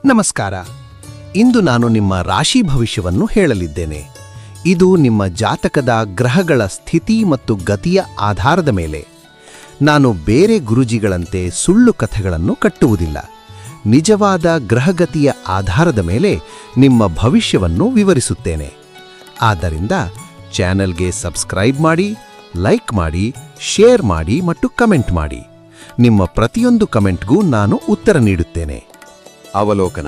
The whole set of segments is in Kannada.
ನಮಸ್ಕಾರ. ಇಂದು ನಾನು ನಿಮ್ಮ ರಾಶಿ ಭವಿಷ್ಯವನ್ನು ಹೇಳಲಿದ್ದೇನೆ. ಇದು ನಿಮ್ಮ ಜಾತಕದ ಗ್ರಹಗಳ ಸ್ಥಿತಿ ಮತ್ತು ಗತಿಯ ಆಧಾರದ ಮೇಲೆ. ನಾನು ಬೇರೆ ಗುರುಜಿಗಳಂತೆ ಸುಳ್ಳು ಕಥೆಗಳನ್ನು ಕಟ್ಟುವುದಿಲ್ಲ. ನಿಜವಾದ ಗ್ರಹಗತಿಯ ಆಧಾರದ ಮೇಲೆ ನಿಮ್ಮ ಭವಿಷ್ಯವನ್ನು ವಿವರಿಸುತ್ತೇನೆ. ಆದ್ದರಿಂದ ಚಾನೆಲ್ಗೆ ಸಬ್ಸ್ಕ್ರೈಬ್ ಮಾಡಿ, ಲೈಕ್ ಮಾಡಿ, ಶೇರ್ ಮಾಡಿ ಮತ್ತು ಕಮೆಂಟ್ ಮಾಡಿ. ನಿಮ್ಮ ಪ್ರತಿಯೊಂದು ಕಮೆಂಟ್ಗೂ ನಾನು ಉತ್ತರ ನೀಡುತ್ತೇನೆ. ಅವಲೋಕನ.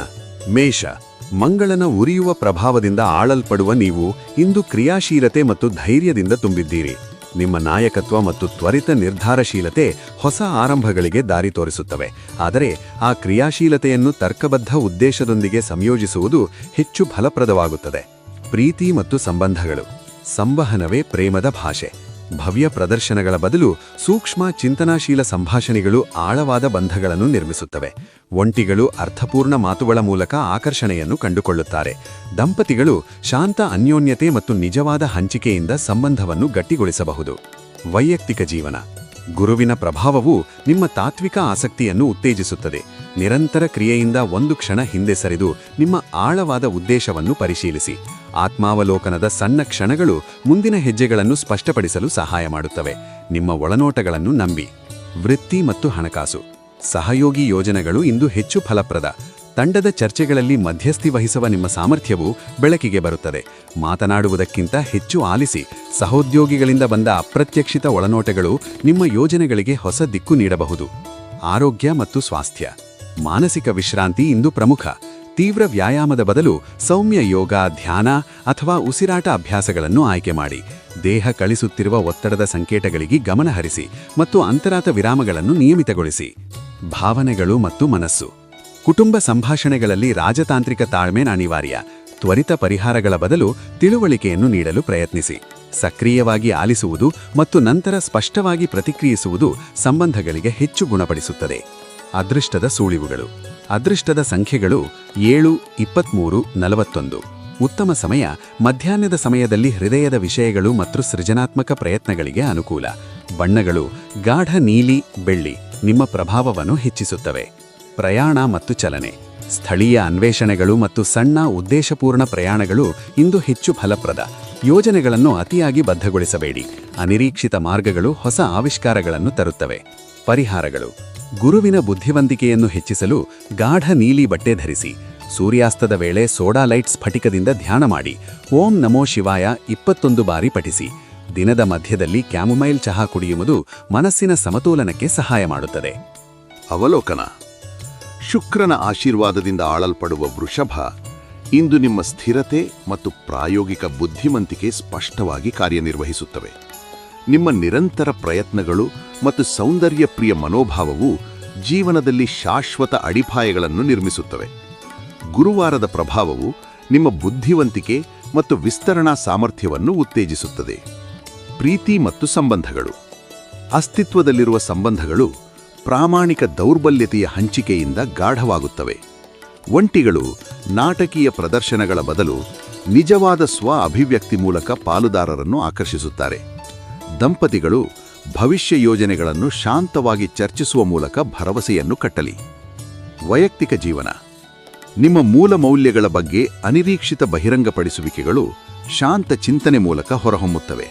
ಮೇಷ, ಮಂಗಳನ ಉರಿಯುವ ಪ್ರಭಾವದಿಂದ ಆಳಲ್ಪಡುವ ನೀವು ಇಂದು ಕ್ರಿಯಾಶೀಲತೆ ಮತ್ತು ಧೈರ್ಯದಿಂದ ತುಂಬಿದ್ದೀರಿ. ನಿಮ್ಮ ನಾಯಕತ್ವ ಮತ್ತು ತ್ವರಿತ ನಿರ್ಧಾರಶೀಲತೆ ಹೊಸ ಆರಂಭಗಳಿಗೆ ದಾರಿ ತೋರಿಸುತ್ತವೆ. ಆದರೆ ಆ ಕ್ರಿಯಾಶೀಲತೆಯನ್ನು ತರ್ಕಬದ್ಧ ಉದ್ದೇಶದೊಂದಿಗೆ ಸಂಯೋಜಿಸುವುದು ಹೆಚ್ಚು ಫಲಪ್ರದವಾಗುತ್ತದೆ. ಪ್ರೀತಿ ಮತ್ತು ಸಂಬಂಧಗಳು. ಸಂವಹನವೇ ಪ್ರೇಮದ ಭಾಷೆ. ಭವ್ಯ ಪ್ರದರ್ಶನಗಳ ಬದಲು ಸೂಕ್ಷ್ಮ ಚಿಂತನಾಶೀಲ ಸಂಭಾಷಣೆಗಳು ಆಳವಾದ ಬಂಧಗಳನ್ನು ನಿರ್ಮಿಸುತ್ತವೆ. ಒಂಟಿಗಳು ಅರ್ಥಪೂರ್ಣ ಮಾತುಗಳ ಮೂಲಕ ಆಕರ್ಷಣೆಯನ್ನು ಕಂಡುಕೊಳ್ಳುತ್ತಾರೆ. ದಂಪತಿಗಳು ಶಾಂತ ಅನ್ಯೋನ್ಯತೆ ಮತ್ತು ನಿಜವಾದ ಹಂಚಿಕೆಯಿಂದ ಸಂಬಂಧವನ್ನು ಗಟ್ಟಿಗೊಳಿಸಬಹುದು. ವೈಯಕ್ತಿಕ ಜೀವನ. ಗುರುವಿನ ಪ್ರಭಾವವು ನಿಮ್ಮ ತಾತ್ವಿಕ ಆಸಕ್ತಿಯನ್ನು ಉತ್ತೇಜಿಸುತ್ತದೆ. ನಿರಂತರ ಕ್ರಿಯೆಯಿಂದ ಒಂದು ಕ್ಷಣ ಹಿಂದೆ ಸರಿದು ನಿಮ್ಮ ಆಳವಾದ ಉದ್ದೇಶವನ್ನು ಪರಿಶೀಲಿಸಿ. ಆತ್ಮಾವಲೋಕನದ ಸಣ್ಣ ಕ್ಷಣಗಳು ಮುಂದಿನ ಹೆಜ್ಜೆಗಳನ್ನು ಸ್ಪಷ್ಟಪಡಿಸಲು ಸಹಾಯ ಮಾಡುತ್ತವೆ. ನಿಮ್ಮ ಒಳನೋಟಗಳನ್ನು ನಂಬಿ. ವೃತ್ತಿ ಮತ್ತು ಹಣಕಾಸು. ಸಹಯೋಗಿ ಯೋಜನೆಗಳು ಇಂದು ಹೆಚ್ಚು ಫಲಪ್ರದ. ತಂಡದ ಚರ್ಚೆಗಳಲ್ಲಿ ಮಧ್ಯಸ್ಥಿ ವಹಿಸುವ ನಿಮ್ಮ ಸಾಮರ್ಥ್ಯವು ಬೆಳಕಿಗೆ ಬರುತ್ತದೆ. ಮಾತನಾಡುವುದಕ್ಕಿಂತ ಹೆಚ್ಚು ಆಲಿಸಿ. ಸಹೋದ್ಯೋಗಿಗಳಿಂದ ಬಂದ ಅಪ್ರತ್ಯಕ್ಷಿತ ಒಳನೋಟಗಳು ನಿಮ್ಮ ಯೋಜನೆಗಳಿಗೆ ಹೊಸ ದಿಕ್ಕು ನೀಡಬಹುದು. ಆರೋಗ್ಯ ಮತ್ತು ಸ್ವಾಸ್ಥ್ಯ. ಮಾನಸಿಕ ವಿಶ್ರಾಂತಿ ಇಂದು ಪ್ರಮುಖ. ತೀವ್ರ ವ್ಯಾಯಾಮದ ಬದಲು ಸೌಮ್ಯ ಯೋಗ, ಧ್ಯಾನ ಅಥವಾ ಉಸಿರಾಟ ಅಭ್ಯಾಸಗಳನ್ನು ಆಯ್ಕೆ ಮಾಡಿ. ದೇಹ ಕಳಿಸುತ್ತಿರುವ ಒತ್ತಡದ ಸಂಕೇತಗಳಿಗೆ ಗಮನಹರಿಸಿ ಮತ್ತು ಅಂತರಾತ ವಿರಾಮಗಳನ್ನು ನಿಯಮಿತಗೊಳಿಸಿ. ಭಾವನೆಗಳು ಮತ್ತು ಮನಸ್ಸು. ಕುಟುಂಬ ಸಂಭಾಷಣೆಗಳಲ್ಲಿ ರಾಜತಾಂತ್ರಿಕ ತಾಳ್ಮೆ ಅನಿವಾರ್ಯ. ತ್ವರಿತ ಪರಿಹಾರಗಳ ಬದಲು ತಿಳುವಳಿಕೆಯನ್ನು ನೀಡಲು ಪ್ರಯತ್ನಿಸಿ. ಸಕ್ರಿಯವಾಗಿ ಆಲಿಸುವುದು ಮತ್ತು ನಂತರ ಸ್ಪಷ್ಟವಾಗಿ ಪ್ರತಿಕ್ರಿಯಿಸುವುದು ಸಂಬಂಧಗಳಿಗೆ ಹೆಚ್ಚು ಗುಣಪಡಿಸುತ್ತದೆ. ಅದೃಷ್ಟದ ಸುಳಿವುಗಳು. ಅದೃಷ್ಟದ ಸಂಖ್ಯೆಗಳು 7, 23, 41. ಉತ್ತಮ ಸಮಯ ಮಧ್ಯಾಹ್ನದ ಸಮಯದಲ್ಲಿ ಹೃದಯದ ವಿಷಯಗಳು ಮತ್ತು ಸೃಜನಾತ್ಮಕ ಪ್ರಯತ್ನಗಳಿಗೆ ಅನುಕೂಲ. ಬಣ್ಣಗಳು ಗಾಢ ನೀಲಿ, ಬೆಳ್ಳಿ ನಿಮ್ಮ ಪ್ರಭಾವವನ್ನು ಹೆಚ್ಚಿಸುತ್ತವೆ. ಪ್ರಯಾಣ ಮತ್ತು ಚಲನೆ. ಸ್ಥಳೀಯ ಅನ್ವೇಷಣೆಗಳು ಮತ್ತು ಸಣ್ಣ ಉದ್ದೇಶಪೂರ್ಣ ಪ್ರಯಾಣಗಳು ಇಂದು ಹೆಚ್ಚು ಫಲಪ್ರದ. ಯೋಜನೆಗಳನ್ನು ಅತಿಯಾಗಿ ಬದ್ಧಗೊಳಿಸಬೇಡಿ. ಅನಿರೀಕ್ಷಿತ ಮಾರ್ಗಗಳು ಹೊಸ ಆವಿಷ್ಕಾರಗಳನ್ನು ತರುತ್ತವೆ. ಪರಿಹಾರಗಳು. ಗುರುವಿನ ಬುದ್ಧಿವಂತಿಕೆಯನ್ನು ಹೆಚ್ಚಿಸಲು ಗಾಢ ನೀಲಿ ಬಟ್ಟೆ ಧರಿಸಿ. ಸೂರ್ಯಾಸ್ತದ ವೇಳೆ ಸೋಡಾ ಲೈಟ್ ಸ್ಫಟಿಕದಿಂದ ಧ್ಯಾನ ಮಾಡಿ. ಓಂ ನಮೋ ಶಿವಾಯ 21 ಬಾರಿ ಪಠಿಸಿ. ದಿನದ ಮಧ್ಯದಲ್ಲಿ ಕ್ಯಾಮೊಮೈಲ್ ಚಹಾ ಕುಡಿಯುವುದು ಮನಸ್ಸಿನ ಸಮತೋಲನಕ್ಕೆ ಸಹಾಯ ಮಾಡುತ್ತದೆ. ಅವಲೋಕನ. ಶುಕ್ರನ ಆಶೀರ್ವಾದದಿಂದ ಆಳಲ್ಪಡುವ ವೃಷಭ, ಇಂದು ನಿಮ್ಮ ಸ್ಥಿರತೆ ಮತ್ತು ಪ್ರಾಯೋಗಿಕ ಬುದ್ಧಿವಂತಿಕೆ ಸ್ಪಷ್ಟವಾಗಿ ಕಾರ್ಯನಿರ್ವಹಿಸುತ್ತವೆ. ನಿಮ್ಮ ನಿರಂತರ ಪ್ರಯತ್ನಗಳು ಮತ್ತು ಸೌಂದರ್ಯ ಪ್ರಿಯ ಮನೋಭಾವವು ಜೀವನದಲ್ಲಿ ಶಾಶ್ವತ ಅಡಿಪಾಯಗಳನ್ನು ನಿರ್ಮಿಸುತ್ತವೆ. ಗುರುವಾರದ ಪ್ರಭಾವವು ನಿಮ್ಮ ಬುದ್ಧಿವಂತಿಕೆ ಮತ್ತು ವಿಸ್ತರಣಾ ಸಾಮರ್ಥ್ಯವನ್ನು ಉತ್ತೇಜಿಸುತ್ತದೆ. ಪ್ರೀತಿ ಮತ್ತು ಸಂಬಂಧಗಳು. ಅಸ್ತಿತ್ವದಲ್ಲಿರುವ ಸಂಬಂಧಗಳು ಪ್ರಾಮಾಣಿಕ ದೌರ್ಬಲ್ಯತೆಯ ಹಂಚಿಕೆಯಿಂದ ಗಾಢವಾಗುತ್ತವೆ. ಒಂಟಿಗಳು ನಾಟಕೀಯ ಪ್ರದರ್ಶನಗಳ ಬದಲು ನಿಜವಾದ ಸ್ವ ಅಭಿವ್ಯಕ್ತಿ ಮೂಲಕ ಪಾಲುದಾರರನ್ನು ಆಕರ್ಷಿಸುತ್ತಾರೆ. ದಂಪತಿಗಳು ಭವಿಷ್ಯ ಯೋಜನೆಗಳನ್ನು ಶಾಂತವಾಗಿ ಚರ್ಚಿಸುವ ಮೂಲಕ ಭರವಸೆಯನ್ನು ಕಟ್ಟಲಿ. ವೈಯಕ್ತಿಕ ಜೀವನ. ನಿಮ್ಮ ಮೂಲ ಮೌಲ್ಯಗಳ ಬಗ್ಗೆ ಅನಿರೀಕ್ಷಿತ ಬಹಿರಂಗಪಡಿಸುವಿಕೆಗಳು ಶಾಂತ ಚಿಂತನೆ ಮೂಲಕ ಹೊರಹೊಮ್ಮುತ್ತವೆ.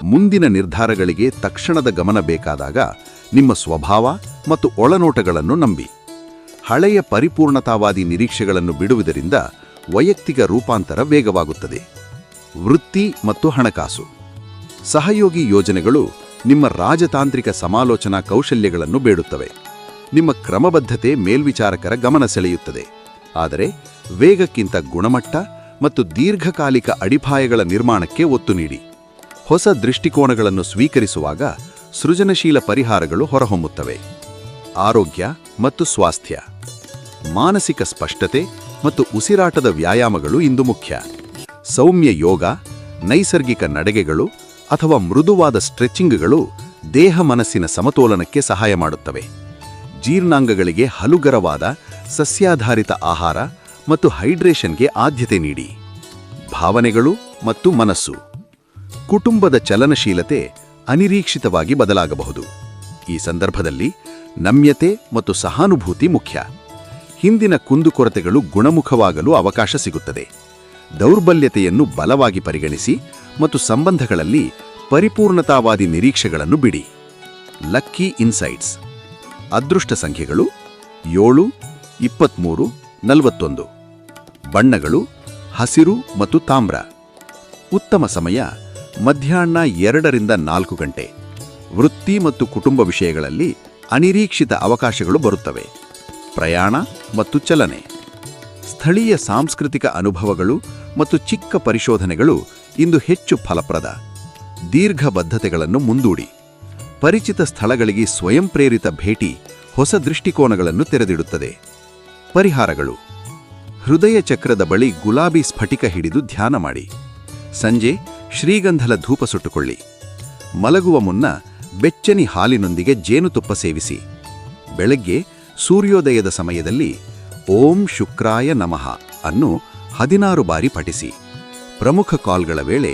ಮುಂದಿನ ನಿರ್ಧಾರಗಳಿಗೆ ತಕ್ಷಣದ ಗಮನ ಬೇಕಾದಾಗ ನಿಮ್ಮ ಸ್ವಭಾವ ಮತ್ತು ಒಳನೋಟಗಳನ್ನು ನಂಬಿ. ಹಳೆಯ ಪರಿಪೂರ್ಣತಾವಾದಿ ನಿರೀಕ್ಷೆಗಳನ್ನು ಬಿಡುವುದರಿಂದ ವೈಯಕ್ತಿಕ ರೂಪಾಂತರ ವೇಗವಾಗುತ್ತದೆ. ವೃತ್ತಿ ಮತ್ತು ಹಣಕಾಸು. ಸಹಯೋಗಿ ಯೋಜನೆಗಳು ನಿಮ್ಮ ರಾಜತಾಂತ್ರಿಕ ಸಮಾಲೋಚನಾ ಕೌಶಲ್ಯಗಳನ್ನು ಬೇಡುತ್ತವೆ. ನಿಮ್ಮ ಕ್ರಮಬದ್ಧತೆ ಮೇಲ್ವಿಚಾರಕರ ಗಮನ ಸೆಳೆಯುತ್ತದೆ. ಆದರೆ ವೇಗಕ್ಕಿಂತ ಗುಣಮಟ್ಟ ಮತ್ತು ದೀರ್ಘಕಾಲಿಕ ಅಡಿಪಾಯಗಳ ನಿರ್ಮಾಣಕ್ಕೆ ಒತ್ತು ನೀಡಿ. ಹೊಸ ದೃಷ್ಟಿಕೋನಗಳನ್ನು ಸ್ವೀಕರಿಸುವಾಗ ಸೃಜನಶೀಲ ಪರಿಹಾರಗಳು ಹೊರಹೊಮ್ಮುತ್ತವೆ. ಆರೋಗ್ಯ ಮತ್ತು ಸ್ವಾಸ್ಥ್ಯ. ಮಾನಸಿಕ ಸ್ಪಷ್ಟತೆ ಮತ್ತು ಉಸಿರಾಟದ ವ್ಯಾಯಾಮಗಳು ಇಂದು ಮುಖ್ಯ. ಸೌಮ್ಯ ಯೋಗ, ನೈಸರ್ಗಿಕ ನಡಿಗೆಗಳು ಅಥವಾ ಮೃದುವಾದ ಸ್ಟ್ರೆಚಿಂಗ್ಗಳು ದೇಹ ಮನಸ್ಸಿನ ಸಮತೋಲನಕ್ಕೆ ಸಹಾಯ ಮಾಡುತ್ತವೆ. ಜೀರ್ಣಾಂಗಗಳಿಗೆ ಹಲುಗರವಾದ ಸಸ್ಯಾಧಾರಿತ ಆಹಾರ ಮತ್ತು ಹೈಡ್ರೇಷನ್ಗೆ ಆದ್ಯತೆ ನೀಡಿ. ಭಾವನೆಗಳು ಮತ್ತು ಮನಸ್ಸು. ಕುಟುಂಬದ ಚಲನಶೀಲತೆ ಅನಿರೀಕ್ಷಿತವಾಗಿ ಬದಲಾಗಬಹುದು. ಈ ಸಂದರ್ಭದಲ್ಲಿ ನಮ್ಯತೆ ಮತ್ತು ಸಹಾನುಭೂತಿ ಮುಖ್ಯ. ಹಿಂದಿನ ಕುಂದುಕೊರತೆಗಳು ಗುಣಮುಖವಾಗಲು ಅವಕಾಶ ಸಿಗುತ್ತದೆ. ದೌರ್ಬಲ್ಯತೆಯನ್ನು ಬಲವಾಗಿ ಪರಿಗಣಿಸಿ ಮತ್ತು ಸಂಬಂಧಗಳಲ್ಲಿ ಪರಿಪೂರ್ಣತಾವಾದಿ ನಿರೀಕ್ಷೆಗಳನ್ನು ಬಿಡಿ. Lucky insights. ಅದೃಷ್ಟ ಸಂಖ್ಯೆಗಳು 7, 23, 41. ಬಣ್ಣಗಳು ಹಸಿರು ಮತ್ತು ತಾಮ್ರ. ಉತ್ತಮ ಸಮಯ ಮಧ್ಯಾಹ್ನ 2 ರಿಂದ 4 ಗಂಟೆ. ವೃತ್ತಿ ಮತ್ತು ಕುಟುಂಬ ವಿಷಯಗಳಲ್ಲಿ ಅನಿರೀಕ್ಷಿತ ಅವಕಾಶಗಳು ಬರುತ್ತವೆ. ಪ್ರಯಾಣ ಮತ್ತು ಚಲನೆ. ಸ್ಥಳೀಯ ಸಾಂಸ್ಕೃತಿಕ ಅನುಭವಗಳು ಮತ್ತು ಚಿಕ್ಕ ಪರಿಶೋಧನೆಗಳು ಇಂದು ಹೆಚ್ಚು ಫಲಪ್ರದ. ದೀರ್ಘ ಬದ್ಧತೆಗಳನ್ನು ಮುಂದೂಡಿ. ಪರಿಚಿತ ಸ್ಥಳಗಳಿಗೆ ಸ್ವಯಂ ಪ್ರೇರಿತ ಭೇಟಿ ಹೊಸ ದೃಷ್ಟಿಕೋನಗಳನ್ನು ತೆರೆದಿಡುತ್ತದೆ. ಪರಿಹಾರಗಳು: ಹೃದಯ ಚಕ್ರದ ಬಳಿ ಗುಲಾಬಿ ಸ್ಫಟಿಕ ಹಿಡಿದು ಧ್ಯಾನ ಮಾಡಿ. ಸಂಜೆ ಶ್ರೀಗಂಧಲ ಧೂಪ ಸುಟ್ಟುಕೊಳ್ಳಿ. ಮಲಗುವ ಮುನ್ನ ಬೆಚ್ಚನಿ ಹಾಲಿನೊಂದಿಗೆ ಜೇನುತುಪ್ಪ ಸೇವಿಸಿ. ಬೆಳಗ್ಗೆ ಸೂರ್ಯೋದಯದ ಸಮಯದಲ್ಲಿ ಓಂ ಶುಕ್ರಾಯ ನಮಃ ಅನ್ನು 16 ಬಾರಿ ಪಠಿಸಿ. ಪ್ರಮುಖ ಕಾಲ್ಗಳ ವೇಳೆ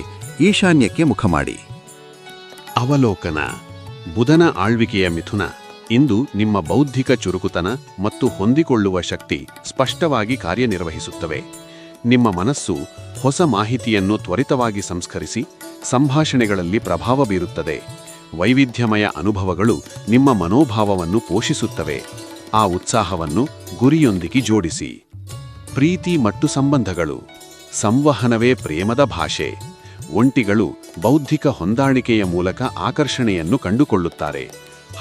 ಈಶಾನ್ಯಕ್ಕೆ ಮುಖ ಮಾಡಿ. ಅವಲೋಕನ. ಬುಧನ ಆಳ್ವಿಕೆಯ ಮಿಥುನ ಇಂದು ನಿಮ್ಮ ಬೌದ್ಧಿಕ ಚುರುಕುತನ ಮತ್ತು ಹೊಂದಿಕೊಳ್ಳುವ ಶಕ್ತಿ ಸ್ಪಷ್ಟವಾಗಿ ಕಾರ್ಯನಿರ್ವಹಿಸುತ್ತವೆ. ನಿಮ್ಮ ಮನಸ್ಸು ಹೊಸ ಮಾಹಿತಿಯನ್ನು ತ್ವರಿತವಾಗಿ ಸಂಸ್ಕರಿಸಿ ಸಂಭಾಷಣೆಗಳಲ್ಲಿ ಪ್ರಭಾವ ಬೀರುತ್ತದೆ. ವೈವಿಧ್ಯಮಯ ಅನುಭವಗಳು ನಿಮ್ಮ ಮನೋಭಾವವನ್ನು ಪೋಷಿಸುತ್ತವೆ. ಆ ಉತ್ಸಾಹವನ್ನು ಗುರಿಯೊಂದಿಗೆ ಜೋಡಿಸಿ. ಪ್ರೀತಿ ಮತ್ತು ಸಂಬಂಧಗಳು. ಸಂವಹನವೇ ಪ್ರೇಮದ ಭಾಷೆ. ಒಂಟಿಗಳು ಬೌದ್ಧಿಕ ಹೊಂದಾಣಿಕೆಯ ಮೂಲಕ ಆಕರ್ಷಣೆಯನ್ನು ಕಂಡುಕೊಳ್ಳುತ್ತಾರೆ.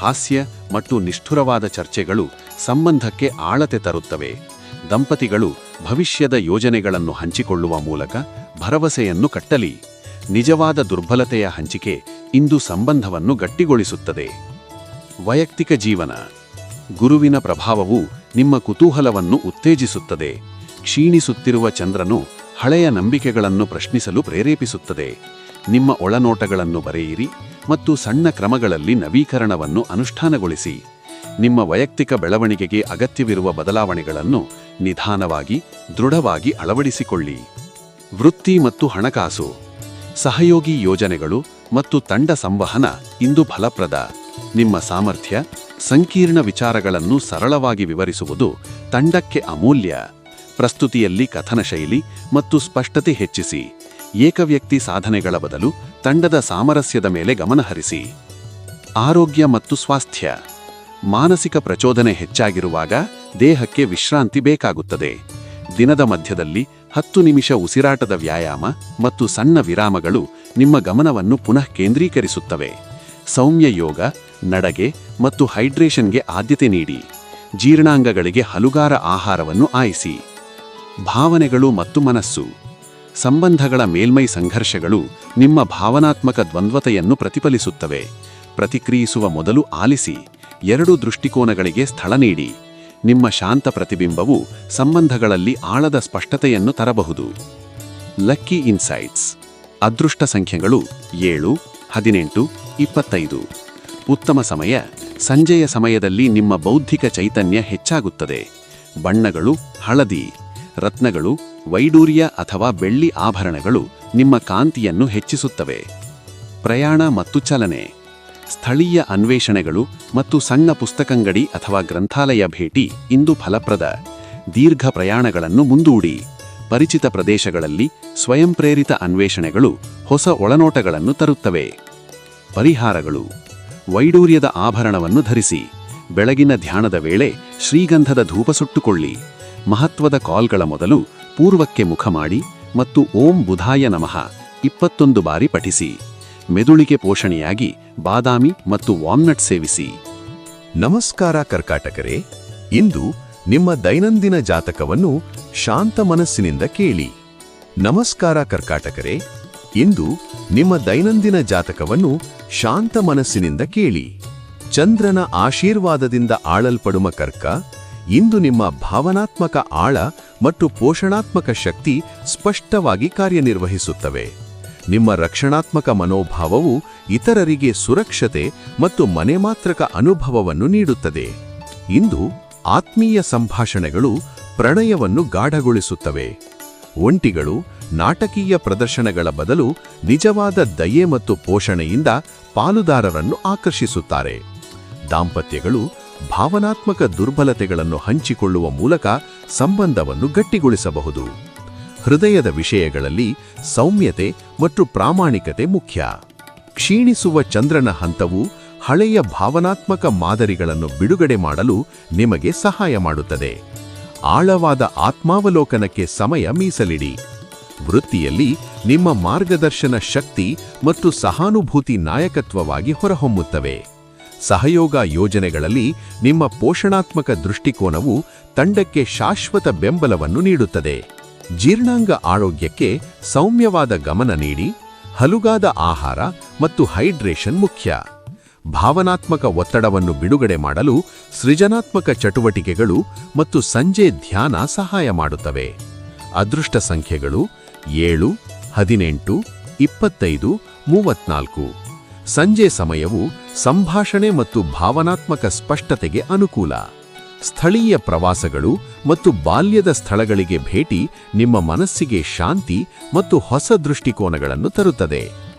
ಹಾಸ್ಯ ಮತ್ತು ನಿಷ್ಠುರವಾದ ಚರ್ಚೆಗಳು ಸಂಬಂಧಕ್ಕೆ ಆಳತೆ ತರುತ್ತವೆ. ದಂಪತಿಗಳು ಭವಿಷ್ಯದ ಯೋಜನೆಗಳನ್ನು ಹಂಚಿಕೊಳ್ಳುವ ಮೂಲಕ ಭರವಸೆಯನ್ನು ಕಟ್ಟಲಿ. ನಿಜವಾದ ದುರ್ಬಲತೆಯ ಹಂಚಿಕೆ ಇಂದು ಸಂಬಂಧವನ್ನು ಗಟ್ಟಿಗೊಳಿಸುತ್ತದೆ. ವೈಯಕ್ತಿಕ ಜೀವನ. ಗುರುವಿನ ಪ್ರಭಾವವು ನಿಮ್ಮ ಕುತೂಹಲವನ್ನು ಉತ್ತೇಜಿಸುತ್ತದೆ. ಕ್ಷೀಣಿಸುತ್ತಿರುವ ಚಂದ್ರನು ಹಳೆಯ ನಂಬಿಕೆಗಳನ್ನು ಪ್ರಶ್ನಿಸಲು ಪ್ರೇರೇಪಿಸುತ್ತದೆ. ನಿಮ್ಮ ಒಳನೋಟಗಳನ್ನು ಬರೆಯಿರಿ ಮತ್ತು ಸಣ್ಣ ಕ್ರಮಗಳಲ್ಲಿ ನವೀಕರಣವನ್ನು ಅನುಷ್ಠಾನಗೊಳಿಸಿ. ನಿಮ್ಮ ವೈಯಕ್ತಿಕ ಬೆಳವಣಿಗೆಗೆ ಅಗತ್ಯವಿರುವ ಬದಲಾವಣೆಗಳನ್ನು ನಿಧಾನವಾಗಿ ದೃಢವಾಗಿ ಅಳವಡಿಸಿಕೊಳ್ಳಿ. ವೃತ್ತಿ ಮತ್ತು ಹಣಕಾಸು. ಸಹಯೋಗಿ ಯೋಜನೆಗಳು ಮತ್ತು ತಂಡ ಸಂವಹನ ಇಂದು ಫಲಪ್ರದ. ನಿಮ್ಮ ಸಾಮರ್ಥ್ಯ, ಸಂಕೀರ್ಣ ವಿಚಾರಗಳನ್ನು ಸರಳವಾಗಿ ವಿವರಿಸುವುದು ತಂಡಕ್ಕೆ ಅಮೂಲ್ಯ. ಪ್ರಸ್ತುತಿಯಲ್ಲಿ ಕಥನ ಶೈಲಿ ಮತ್ತು ಸ್ಪಷ್ಟತೆ ಹೆಚ್ಚಿಸಿ. ಏಕವ್ಯಕ್ತಿ ಸಾಧನೆಗಳ ಬದಲು ತಂಡದ ಸಾಮರಸ್ಯದ ಮೇಲೆ ಗಮನಹರಿಸಿ. ಆರೋಗ್ಯ ಮತ್ತು ಸ್ವಾಸ್ಥ್ಯ. ಮಾನಸಿಕ ಪ್ರಚೋದನೆ ಹೆಚ್ಚಾಗಿರುವಾಗ ದೇಹಕ್ಕೆ ವಿಶ್ರಾಂತಿ ಬೇಕಾಗುತ್ತದೆ. ದಿನದ ಮಧ್ಯದಲ್ಲಿ 10 ನಿಮಿಷ ಉಸಿರಾಟದ ವ್ಯಾಯಾಮ ಮತ್ತು ಸಣ್ಣ ವಿರಾಮಗಳು ನಿಮ್ಮ ಗಮನವನ್ನು ಪುನಃ ಕೇಂದ್ರೀಕರಿಸುತ್ತವೆ. ಸೌಮ್ಯ ಯೋಗ, ನಡಗೆ ಮತ್ತು ಹೈಡ್ರೇಷನ್ಗೆ ಆದ್ಯತೆ ನೀಡಿ. ಜೀರ್ಣಾಂಗಗಳಿಗೆ ಹಲುಗಾರ ಆಹಾರವನ್ನು ಆಯಿಸಿ. ಭಾವನೆಗಳು ಮತ್ತು ಮನಸ್ಸು. ಸಂಬಂಧಗಳ ಮೇಲ್ಮೈ ಸಂಘರ್ಷಗಳು ನಿಮ್ಮ ಭಾವನಾತ್ಮಕ ದ್ವಂದ್ವತೆಯನ್ನು ಪ್ರತಿಫಲಿಸುತ್ತವೆ. ಪ್ರತಿಕ್ರಿಯಿಸುವ ಮೊದಲು ಆಲಿಸಿ. 2 ದೃಷ್ಟಿಕೋನಗಳಿಗೆ ಸ್ಥಳ ನೀಡಿ. ನಿಮ್ಮ ಶಾಂತ ಪ್ರತಿಬಿಂಬವು ಸಂಬಂಧಗಳಲ್ಲಿ ಆಳದ ಸ್ಪಷ್ಟತೆಯನ್ನು ತರಬಹುದು. Lucky insights. ಅದೃಷ್ಟ ಸಂಖ್ಯೆಗಳು 7, 18, 25. ಉತ್ತಮ ಸಮಯ ಸಂಜೆಯ ಸಮಯದಲ್ಲಿ ನಿಮ್ಮ ಬೌದ್ಧಿಕ ಚೈತನ್ಯ ಹೆಚ್ಚಾಗುತ್ತದೆ. ಬಣ್ಣಗಳು ಹಳದಿ. ರತ್ನಗಳು, ವೈಡೂರ್ಯ ಅಥವಾ ಬೆಳ್ಳಿ ಆಭರಣಗಳು ನಿಮ್ಮ ಕಾಂತಿಯನ್ನು ಹೆಚ್ಚಿಸುತ್ತವೆ. ಪ್ರಯಾಣ ಮತ್ತು ಚಲನೆ. ಸ್ಥಳೀಯ ಅನ್ವೇಷಣೆಗಳು ಮತ್ತು ಸಣ್ಣ ಪುಸ್ತಕಂಗಡಿ ಅಥವಾ ಗ್ರಂಥಾಲಯ ಭೇಟಿ ಇಂದು ಫಲಪ್ರದ. ದೀರ್ಘ ಪ್ರಯಾಣಗಳನ್ನು ಮುಂದೂಡಿ. ಪರಿಚಿತ ಪ್ರದೇಶಗಳಲ್ಲಿ ಸ್ವಯಂ ಪ್ರೇರಿತ ಅನ್ವೇಷಣೆಗಳು ಹೊಸ ಒಳನೋಟಗಳನ್ನು ತರುತ್ತವೆ. ಪರಿಹಾರಗಳು: ವೈಡೂರ್ಯದ ಆಭರಣವನ್ನು ಧರಿಸಿ. ಬೆಳಗಿನ ಧ್ಯಾನದ ವೇಳೆ ಶ್ರೀಗಂಧದ ಧೂಪ ಸುಟ್ಟುಕೊಳ್ಳಿ. ಮಹತ್ವದ ಕಾಲ್ಗಳ ಮೊದಲು ಪೂರ್ವಕ್ಕೆ ಮುಖ ಮಾಡಿ ಮತ್ತು ಓಂ ಬುಧಾಯ ನಮಃ 21 ಬಾರಿ ಪಠಿಸಿ. ಮೆದುಳಿಗೆ ಪೋಷಣೆಯಾಗಿ ಬಾದಾಮಿ ಮತ್ತು ವಾಲ್ನಟ್ ಸೇವಿಸಿ. ನಮಸ್ಕಾರ ಕರ್ಕಾಟಕರೇ, ಇಂದು ನಿಮ್ಮ ದೈನಂದಿನ ಜಾತಕವನ್ನು ಶಾಂತ ಮನಸ್ಸಿನಿಂದ ಕೇಳಿ. ನಮಸ್ಕಾರ ಕರ್ಕಾಟಕರೇ, ಇಂದು ನಿಮ್ಮ ದೈನಂದಿನ ಜಾತಕವನ್ನು ಶಾಂತ ಮನಸ್ಸಿನಿಂದ ಕೇಳಿ. ಚಂದ್ರನ ಆಶೀರ್ವಾದದಿಂದ ಆಳಲ್ಪಡುವ ಕರ್ಕ, ಇಂದು ನಿಮ್ಮ ಭಾವನಾತ್ಮಕ ಆಳ ಮತ್ತು ಪೋಷಣಾತ್ಮಕ ಶಕ್ತಿ ಸ್ಪಷ್ಟವಾಗಿ ಕಾರ್ಯನಿರ್ವಹಿಸುತ್ತವೆ. ನಿಮ್ಮ ರಕ್ಷಣಾತ್ಮಕ ಮನೋಭಾವವು ಇತರರಿಗೆ ಸುರಕ್ಷತೆ ಮತ್ತು ಮನೆಮಾತ್ರಕ ಅನುಭವವನ್ನು ನೀಡುತ್ತದೆ. ಇಂದು ಆತ್ಮೀಯ ಸಂಭಾಷಣೆಗಳು ಪ್ರಣಯವನ್ನು ಗಾಢಗೊಳಿಸುತ್ತವೆ. ಒಂಟಿಗಳು ನಾಟಕೀಯ ಪ್ರದರ್ಶನಗಳ ಬದಲು ನಿಜವಾದ ದಯೆ ಮತ್ತು ಪೋಷಣೆಯಿಂದ ಪಾಲುದಾರರನ್ನು ಆಕರ್ಷಿಸುತ್ತಾರೆ. ದಾಂಪತ್ಯಗಳು ಭಾವನಾತ್ಮಕ ದುರ್ಬಲತೆಗಳನ್ನು ಹಂಚಿಕೊಳ್ಳುವ ಮೂಲಕ ಸಂಬಂಧವನ್ನು ಗಟ್ಟಿಗೊಳಿಸಬಹುದು. ಹೃದಯದ ವಿಷಯಗಳಲ್ಲಿ ಸೌಮ್ಯತೆ ಮತ್ತು ಪ್ರಾಮಾಣಿಕತೆ ಮುಖ್ಯ. ಕ್ಷೀಣಿಸುವ ಚಂದ್ರನ ಹಂತವು ಹಳೆಯ ಭಾವನಾತ್ಮಕ ಮಾದರಿಗಳನ್ನು ಬಿಡುಗಡೆ ಮಾಡಲು ನಿಮಗೆ ಸಹಾಯ ಮಾಡುತ್ತದೆ. ಆಳವಾದ ಆತ್ಮಾವಲೋಕನಕ್ಕೆ ಸಮಯ ಮೀಸಲಿಡಿ. ವೃತ್ತಿಯಲ್ಲಿ ನಿಮ್ಮ ಮಾರ್ಗದರ್ಶನ ಶಕ್ತಿ ಮತ್ತು ಸಹಾನುಭೂತಿ ನಾಯಕತ್ವವಾಗಿ ಹೊರಹೊಮ್ಮುತ್ತವೆ. ಸಹಯೋಗ ಯೋಜನೆಗಳಲ್ಲಿ ನಿಮ್ಮ ಪೋಷಣಾತ್ಮಕ ದೃಷ್ಟಿಕೋನವು ತಂಡಕ್ಕೆ ಶಾಶ್ವತ ಬೆಂಬಲವನ್ನು ನೀಡುತ್ತದೆ. ಜೀರ್ಣಾಂಗ ಆರೋಗ್ಯಕ್ಕೆ ಸೌಮ್ಯವಾದ ಗಮನ ನೀಡಿ. ಹಲುಗಾದ ಆಹಾರ ಮತ್ತು ಹೈಡ್ರೇಷನ್ ಮುಖ್ಯ. ಭಾವನಾತ್ಮಕ ಒತ್ತಡವನ್ನು ಬಿಡುಗಡೆ ಮಾಡಲು ಸೃಜನಾತ್ಮಕ ಚಟುವಟಿಕೆಗಳು ಮತ್ತು ಸಂಜೆ ಧ್ಯಾನ ಸಹಾಯ ಮಾಡುತ್ತವೆ. ಅದೃಷ್ಟ ಸಂಖ್ಯೆಗಳು 7, 18, 25, 34. ಸಂಜೆ ಸಮಯವು ಸಂಭಾಷಣೆ ಮತ್ತು ಭಾವನಾತ್ಮಕ ಸ್ಪಷ್ಟತೆಗೆ ಅನುಕೂಲ. ಸ್ಥಳೀಯ ಪ್ರವಾಸಗಳು ಮತ್ತು ಬಾಲ್ಯದ ಸ್ಥಳಗಳಿಗೆ ಭೇಟಿ ನಿಮ್ಮ ಮನಸ್ಸಿಗೆ ಶಾಂತಿ ಮತ್ತು ಹೊಸ ದೃಷ್ಟಿಕೋನಗಳನ್ನು ತರುತ್ತದೆ.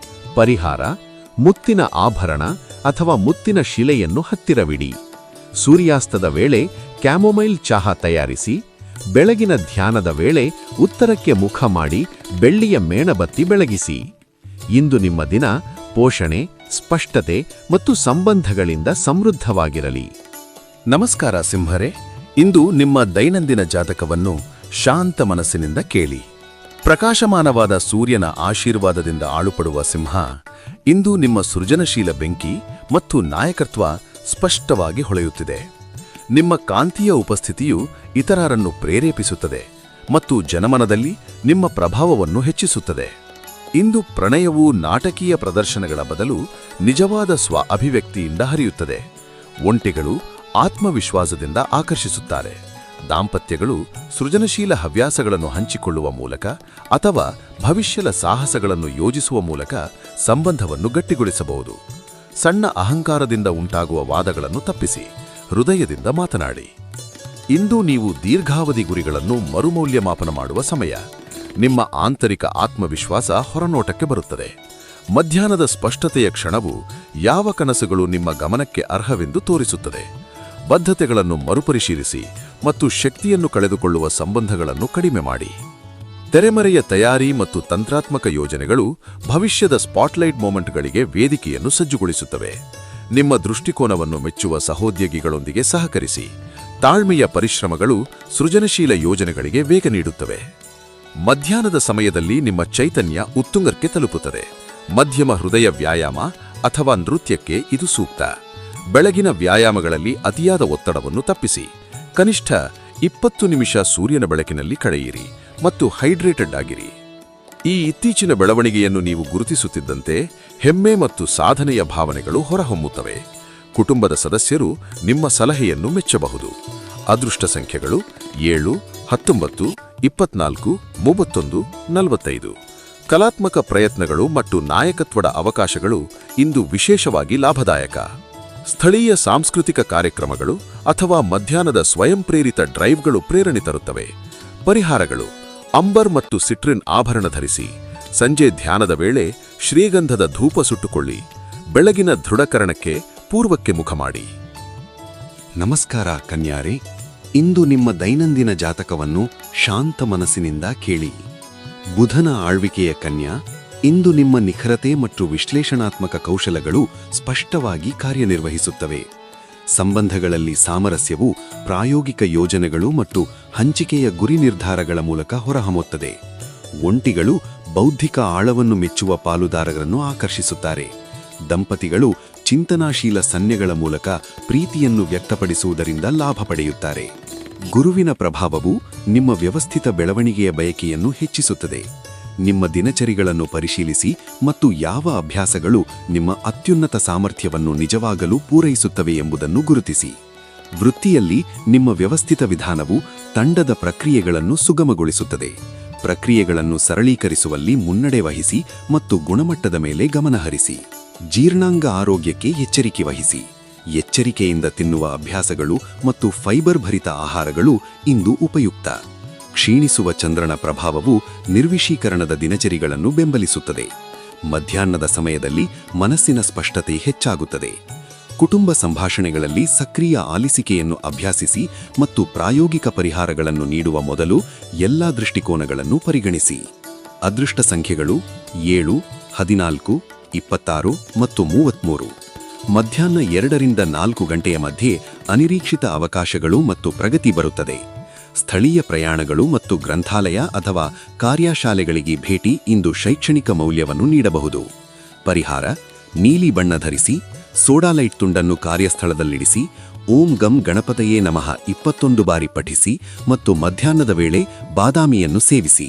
ಪರಿಹಾರ: ಮುತ್ತಿನ ಆಭರಣ ಅಥವಾ ಮುತ್ತಿನ ಶಿಲೆಯನ್ನು ಹತ್ತಿರವಿಡಿ. ಸೂರ್ಯಾಸ್ತದ ವೇಳೆ ಕ್ಯಾಮೊಮೈಲ್ ಚಹಾ ತಯಾರಿಸಿ. ಬೆಳಗಿನ ಧ್ಯಾನದ ವೇಳೆ ಉತ್ತರಕ್ಕೆ ಮುಖ ಮಾಡಿ ಬೆಳ್ಳಿಯ ಮೇಣಬತ್ತಿ ಬೆಳಗಿಸಿ. ಇಂದು ನಿಮ್ಮ ದಿನ ಪೋಷಣೆ, ಸ್ಪಷ್ಟತೆ ಮತ್ತು ಸಂಬಂಧಗಳಿಂದ ಸಮೃದ್ಧವಾಗಿರಲಿ. ನಮಸ್ಕಾರ ಸಿಂಹರೇ, ಇಂದು ನಿಮ್ಮ ದೈನಂದಿನ ಜಾತಕವನ್ನು ಶಾಂತ ಮನಸ್ಸಿನಿಂದ ಕೇಳಿ. ಪ್ರಕಾಶಮಾನವಾದ ಸೂರ್ಯನ ಆಶೀರ್ವಾದದಿಂದ ಆಳುಪಡುವ ಸಿಂಹ, ಇಂದು ನಿಮ್ಮ ಸೃಜನಶೀಲ ಬೆಂಕಿ ಮತ್ತು ನಾಯಕತ್ವ ಸ್ಪಷ್ಟವಾಗಿ ಹೊಳೆಯುತ್ತಿದೆ. ನಿಮ್ಮ ಕಾಂತೀಯ ಉಪಸ್ಥಿತಿಯು ಇತರರನ್ನು ಪ್ರೇರೇಪಿಸುತ್ತದೆ ಮತ್ತು ಜನಮನದಲ್ಲಿ ನಿಮ್ಮ ಪ್ರಭಾವವನ್ನು ಹೆಚ್ಚಿಸುತ್ತದೆ. ಇಂದು ಪ್ರಣಯವು ನಾಟಕೀಯ ಪ್ರದರ್ಶನಗಳ ಬದಲು ನಿಜವಾದ ಅಭಿವ್ಯಕ್ತಿಯಿಂದ ಹರಿಯುತ್ತದೆ. ಒಂಟೆಗಳು ಆತ್ಮವಿಶ್ವಾಸದಿಂದ ಆಕರ್ಷಿಸುತ್ತಾರೆ. ದಾಂಪತ್ಯಗಳು ಸೃಜನಶೀಲ ಹವ್ಯಾಸಗಳನ್ನು ಹಂಚಿಕೊಳ್ಳುವ ಮೂಲಕ ಅಥವಾ ಭವಿಷ್ಯದ ಸಾಹಸಗಳನ್ನು ಯೋಜಿಸುವ ಮೂಲಕ ಸಂಬಂಧವನ್ನು ಗಟ್ಟಿಗೊಳಿಸಬಹುದು. ಸಣ್ಣ ಅಹಂಕಾರದಿಂದ ಉಂಟಾಗುವ ವಾದಗಳನ್ನು ತಪ್ಪಿಸಿ ಹೃದಯದಿಂದ ಮಾತನಾಡಿ. ಇಂದು ನೀವು ದೀರ್ಘಾವಧಿ ಗುರಿಗಳನ್ನು ಮರುಮೌಲ್ಯಮಾಪನ ಮಾಡುವ ಸಮಯ. ನಿಮ್ಮ ಆಂತರಿಕ ಆತ್ಮವಿಶ್ವಾಸ ಹೊರನೋಟಕ್ಕೆ ಬರುತ್ತದೆ. ಮಧ್ಯಾಹ್ನದ ಸ್ಪಷ್ಟತೆಯ ಕ್ಷಣವು ಯಾವ ಕನಸುಗಳು ನಿಮ್ಮ ಗಮನಕ್ಕೆ ಅರ್ಹವೆಂದು ತೋರಿಸುತ್ತದೆ. ಬದ್ಧತೆಗಳನ್ನು ಮರುಪರಿಶೀಲಿಸಿ ಮತ್ತು ಶಕ್ತಿಯನ್ನು ಕಳೆದುಕೊಳ್ಳುವ ಸಂಬಂಧಗಳನ್ನು ಕಡಿಮೆ ಮಾಡಿ. ತೆರೆಮರೆಯ ತಯಾರಿ ಮತ್ತು ತಂತ್ರಾತ್ಮಕ ಯೋಜನೆಗಳು ಭವಿಷ್ಯದ ಸ್ಪಾಟ್ಲೈಟ್ ಮೊಮೆಂಟ್ಗಳಿಗೆ ವೇದಿಕೆಯನ್ನು ಸಜ್ಜುಗೊಳಿಸುತ್ತವೆ. ನಿಮ್ಮ ದೃಷ್ಟಿಕೋನವನ್ನು ಮೆಚ್ಚುವ ಸಹೋದ್ಯೋಗಿಗಳೊಂದಿಗೆ ಸಹಕರಿಸಿ. ತಾಳ್ಮೆಯ ಪರಿಶ್ರಮಗಳು ಸೃಜನಶೀಲ ಯೋಜನೆಗಳಿಗೆ ವೇಗ ನೀಡುತ್ತವೆ. ಮಧ್ಯಾಹ್ನದ ಸಮಯದಲ್ಲಿ ನಿಮ್ಮ ಚೈತನ್ಯ ಉತ್ತುಂಗಕ್ಕೆ ತಲುಪುತ್ತದೆ. ಮಧ್ಯಮ ಹೃದಯ ವ್ಯಾಯಾಮ ಅಥವಾ ನೃತ್ಯಕ್ಕೆ ಇದು ಸೂಕ್ತ. ಬೆಳಗಿನ ವ್ಯಾಯಾಮಗಳಲ್ಲಿ ಅತಿಯಾದ ಒತ್ತಡವನ್ನು ತಪ್ಪಿಸಿ. ಕನಿಷ್ಠ 20 ನಿಮಿಷ ಸೂರ್ಯನ ಬೆಳಕಿನಲ್ಲಿ ಕಳೆಯಿರಿ ಮತ್ತು ಹೈಡ್ರೇಟೆಡ್ ಆಗಿರಿ. ಈ ಇತ್ತೀಚಿನ ಬೆಳವಣಿಗೆಯನ್ನು ನೀವು ಗುರುತಿಸುತ್ತಿದ್ದಂತೆ ಹೆಮ್ಮೆ ಮತ್ತು ಸಾಧನೆಯ ಭಾವನೆಗಳು ಹೊರಹೊಮ್ಮುತ್ತವೆ. ಕುಟುಂಬದ ಸದಸ್ಯರು ನಿಮ್ಮ ಸಲಹೆಯನ್ನು ಮೆಚ್ಚಬಹುದು. ಅದೃಷ್ಟ ಸಂಖ್ಯೆಗಳು 7, 19, 24, 31, 45. ಕಲಾತ್ಮಕ ಪ್ರಯತ್ನಗಳು ಮತ್ತು ನಾಯಕತ್ವದ ಅವಕಾಶಗಳು ಇಂದು ವಿಶೇಷವಾಗಿ ಲಾಭದಾಯಕ. ಸ್ಥಳೀಯ ಸಾಂಸ್ಕೃತಿಕ ಕಾರ್ಯಕ್ರಮಗಳು ಅಥವಾ ಮಧ್ಯಾಹ್ನದ ಸ್ವಯಂ ಪ್ರೇರಿತ ಡ್ರೈವ್ಗಳು ಪ್ರೇರಣೆ ತರುತ್ತವೆ. ಪರಿಹಾರಗಳು: ಅಂಬರ್ ಮತ್ತು ಸಿಟ್ರಿನ್ ಆಭರಣ ಧರಿಸಿ. ಸಂಜೆ ಧ್ಯಾನದ ವೇಳೆ ಶ್ರೀಗಂಧದ ಧೂಪ ಸುಟ್ಟುಕೊಳ್ಳಿ. ಬೆಳಗಿನ ದೃಢಕರಣಕ್ಕೆ ಪೂರ್ವಕ್ಕೆ ಮುಖ ಮಾಡಿ. ನಮಸ್ಕಾರ ಕನ್ಯಾರೇ, ಇಂದು ನಿಮ್ಮ ದೈನಂದಿನ ಜಾತಕವನ್ನು ಶಾಂತ ಮನಸ್ಸಿನಿಂದ ಕೇಳಿ. ಬುಧನ ಆಳ್ವಿಕೆಯ ಕನ್ಯಾ, ಇಂದು ನಿಮ್ಮ ನಿಖರತೆ ಮತ್ತು ವಿಶ್ಲೇಷಣಾತ್ಮಕ ಕೌಶಲಗಳು ಸ್ಪಷ್ಟವಾಗಿ ಕಾರ್ಯನಿರ್ವಹಿಸುತ್ತವೆ. ಸಂಬಂಧಗಳಲ್ಲಿ ಸಾಮರಸ್ಯವು ಪ್ರಾಯೋಗಿಕ ಯೋಜನೆಗಳು ಮತ್ತು ಹಂಚಿಕೆಯ ಗುರಿ ನಿರ್ಧಾರಗಳ ಮೂಲಕ ಹೊರಹೊಮ್ಮುತ್ತದೆ. ಒಂಟಿಗಳು ಬೌದ್ಧಿಕ ಆಳವನ್ನು ಮೆಚ್ಚುವ ಪಾಲುದಾರರನ್ನು ಆಕರ್ಷಿಸುತ್ತಾರೆ. ದಂಪತಿಗಳು ಚಿಂತನಾಶೀಲ ಸನ್ನೆಗಳ ಮೂಲಕ ಪ್ರೀತಿಯನ್ನು ವ್ಯಕ್ತಪಡಿಸುವುದರಿಂದ ಲಾಭ ಪಡೆಯುತ್ತಾರೆ. ಗುರುವಿನ ಪ್ರಭಾವವು ನಿಮ್ಮ ವ್ಯವಸ್ಥಿತ ಬೆಳವಣಿಗೆಯ ಬಯಕೆಯನ್ನು ಹೆಚ್ಚಿಸುತ್ತದೆ. ನಿಮ್ಮ ದಿನಚರಿಗಳನ್ನು ಪರಿಶೀಲಿಸಿ ಮತ್ತು ಯಾವ ಅಭ್ಯಾಸಗಳು ನಿಮ್ಮ ಅತ್ಯುನ್ನತ ಸಾಮರ್ಥ್ಯವನ್ನು ನಿಜವಾಗಲೂ ಪೂರೈಸುತ್ತವೆ ಎಂಬುದನ್ನು ಗುರುತಿಸಿ. ವೃತ್ತಿಯಲ್ಲಿ ನಿಮ್ಮ ವ್ಯವಸ್ಥಿತ ವಿಧಾನವು ತಂಡದ ಪ್ರಕ್ರಿಯೆಗಳನ್ನು ಸುಗಮಗೊಳಿಸುತ್ತದೆ. ಪ್ರಕ್ರಿಯೆಗಳನ್ನು ಸರಳೀಕರಿಸುವಲ್ಲಿ ಮುನ್ನಡೆ ವಹಿಸಿ ಮತ್ತು ಗುಣಮಟ್ಟದ ಮೇಲೆ ಗಮನಹರಿಸಿ. ಜೀರ್ಣಾಂಗ ಆರೋಗ್ಯಕ್ಕೆ ಎಚ್ಚರಿಕೆ ವಹಿಸಿ. ಎಚ್ಚರಿಕೆಯಿಂದ ತಿನ್ನುವ ಅಭ್ಯಾಸಗಳು ಮತ್ತು ಫೈಬರ್ ಭರಿತ ಆಹಾರಗಳು ಇಂದು ಉಪಯುಕ್ತ. ಕ್ಷೀಣಿಸುವ ಚಂದ್ರನ ಪ್ರಭಾವವು ನಿರ್ವಿಷೀಕರಣದ ದಿನಚರಿಗಳನ್ನು ಬೆಂಬಲಿಸುತ್ತದೆ. ಮಧ್ಯಾಹ್ನದ ಸಮಯದಲ್ಲಿ ಮನಸ್ಸಿನ ಸ್ಪಷ್ಟತೆ ಹೆಚ್ಚಾಗುತ್ತದೆ. ಕುಟುಂಬ ಸಂಭಾಷಣೆಗಳಲ್ಲಿ ಸಕ್ರಿಯ ಆಲಿಸಿಕೆಯನ್ನು ಅಭ್ಯಾಸಿಸಿ ಮತ್ತು ಪ್ರಾಯೋಗಿಕ ಪರಿಹಾರಗಳನ್ನು ನೀಡುವ ಮೊದಲು ಎಲ್ಲಾ ದೃಷ್ಟಿಕೋನಗಳನ್ನು ಪರಿಗಣಿಸಿ. ಅದೃಷ್ಟ ಸಂಖ್ಯೆಗಳು 7, 14, 26 ಮತ್ತು 33. ಮಧ್ಯಾಹ್ನ 2 ರಿಂದ 4 ಗಂಟೆಯ ಮಧ್ಯೆ ಅನಿರೀಕ್ಷಿತ ಅವಕಾಶಗಳು ಮತ್ತು ಪ್ರಗತಿ ಬರುತ್ತದೆ. ಸ್ಥಳೀಯ ಪ್ರಯಾಣಗಳು ಮತ್ತು ಗ್ರಂಥಾಲಯ ಅಥವಾ ಕಾರ್ಯಶಾಲೆಗಳಿಗೆ ಭೇಟಿ ಇಂದು ಶೈಕ್ಷಣಿಕ ಮೌಲ್ಯವನ್ನು ನೀಡಬಹುದು. ಪರಿಹಾರ: ನೀಲಿ ಬಣ್ಣ ಧರಿಸಿ, ಸೋಡಾಲೈಟ್ ತುಂಡನ್ನು ಕಾರ್ಯಸ್ಥಳದಲ್ಲಿಡಿಸಿ, ಓಂ ಗಂ ಗಣಪತಯೇ ನಮಃ 21 ಬಾರಿ ಪಠಿಸಿ ಮತ್ತು ಮಧ್ಯಾಹ್ನದ ವೇಳೆ ಬಾದಾಮಿಯನ್ನು ಸೇವಿಸಿ.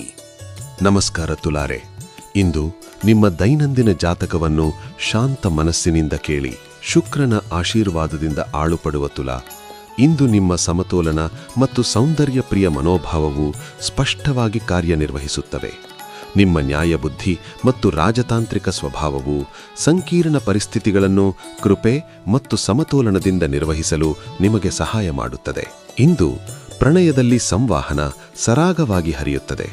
ನಮಸ್ಕಾರ ತುಲಾರೆ. ಇಂದು ನಿಮ್ಮ ದೈನಂದಿನ ಜಾತಕವನ್ನು ಶಾಂತ ಮನಸ್ಸಿನಿಂದ ಕೇಳಿ. ಶುಕ್ರನ ಆಶೀರ್ವಾದದಿಂದ ಆಳುಪಡುವ ತುಲಾ. ಇಂದು ನಿಮ್ಮ ಸಮತೋಲನ ಮತ್ತು ಸೌಂದರ್ಯ ಪ್ರಿಯ ಮನೋಭಾವವು ಸ್ಪಷ್ಟವಾಗಿ ಕಾರ್ಯನಿರ್ವಹಿಸುತ್ತವೆ. ನಿಮ್ಮ ನ್ಯಾಯಬುದ್ಧಿ ಮತ್ತು ರಾಜತಾಂತ್ರಿಕ ಸ್ವಭಾವವು ಸಂಕೀರ್ಣ ಪರಿಸ್ಥಿತಿಗಳನ್ನು ಕೃಪೆ ಮತ್ತು ಸಮತೋಲನದಿಂದ ನಿರ್ವಹಿಸಲು ನಿಮಗೆ ಸಹಾಯ ಮಾಡುತ್ತದೆ. ಇಂದು ಪ್ರಣಯದಲ್ಲಿ ಸಂವಹನ ಸರಾಗವಾಗಿ ಹರಿಯುತ್ತದೆ.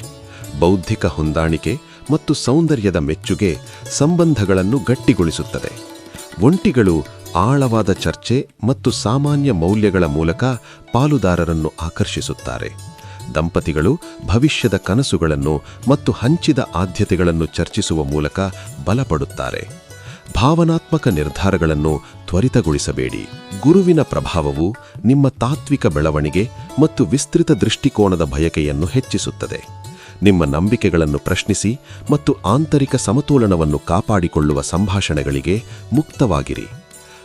ಬೌದ್ಧಿಕ ಹೊಂದಾಣಿಕೆ ಮತ್ತು ಸೌಂದರ್ಯದ ಮೆಚ್ಚುಗೆ ಸಂಬಂಧಗಳನ್ನು ಗಟ್ಟಿಗೊಳಿಸುತ್ತದೆ. ಒಂಟಿಗಳು ಆಳವಾದ ಚರ್ಚೆ ಮತ್ತು ಸಾಮಾನ್ಯ ಮೌಲ್ಯಗಳ ಮೂಲಕ ಪಾಲುದಾರರನ್ನು ಆಕರ್ಷಿಸುತ್ತಾರೆ. ದಂಪತಿಗಳು ಭವಿಷ್ಯದ ಕನಸುಗಳನ್ನು ಮತ್ತು ಹಂಚಿದ ಆದ್ಯತೆಗಳನ್ನು ಚರ್ಚಿಸುವ ಮೂಲಕ ಬಲಪಡುತ್ತಾರೆ. ಭಾವನಾತ್ಮಕ ನಿರ್ಧಾರಗಳನ್ನು ತ್ವರಿತಗೊಳಿಸಬೇಡಿ. ಗುರುವಿನ ಪ್ರಭಾವವು ನಿಮ್ಮ ತಾತ್ವಿಕ ಬೆಳವಣಿಗೆ ಮತ್ತು ವಿಸ್ತೃತ ದೃಷ್ಟಿಕೋನದ ಬಯಕೆಯನ್ನು ಹೆಚ್ಚಿಸುತ್ತದೆ. ನಿಮ್ಮ ನಂಬಿಕೆಗಳನ್ನು ಪ್ರಶ್ನಿಸಿ ಮತ್ತು ಆಂತರಿಕ ಸಮತೋಲನವನ್ನು ಕಾಪಾಡಿಕೊಳ್ಳುವ ಸಂಭಾಷಣೆಗಳಿಗೆ ಮುಕ್ತವಾಗಿರಿ.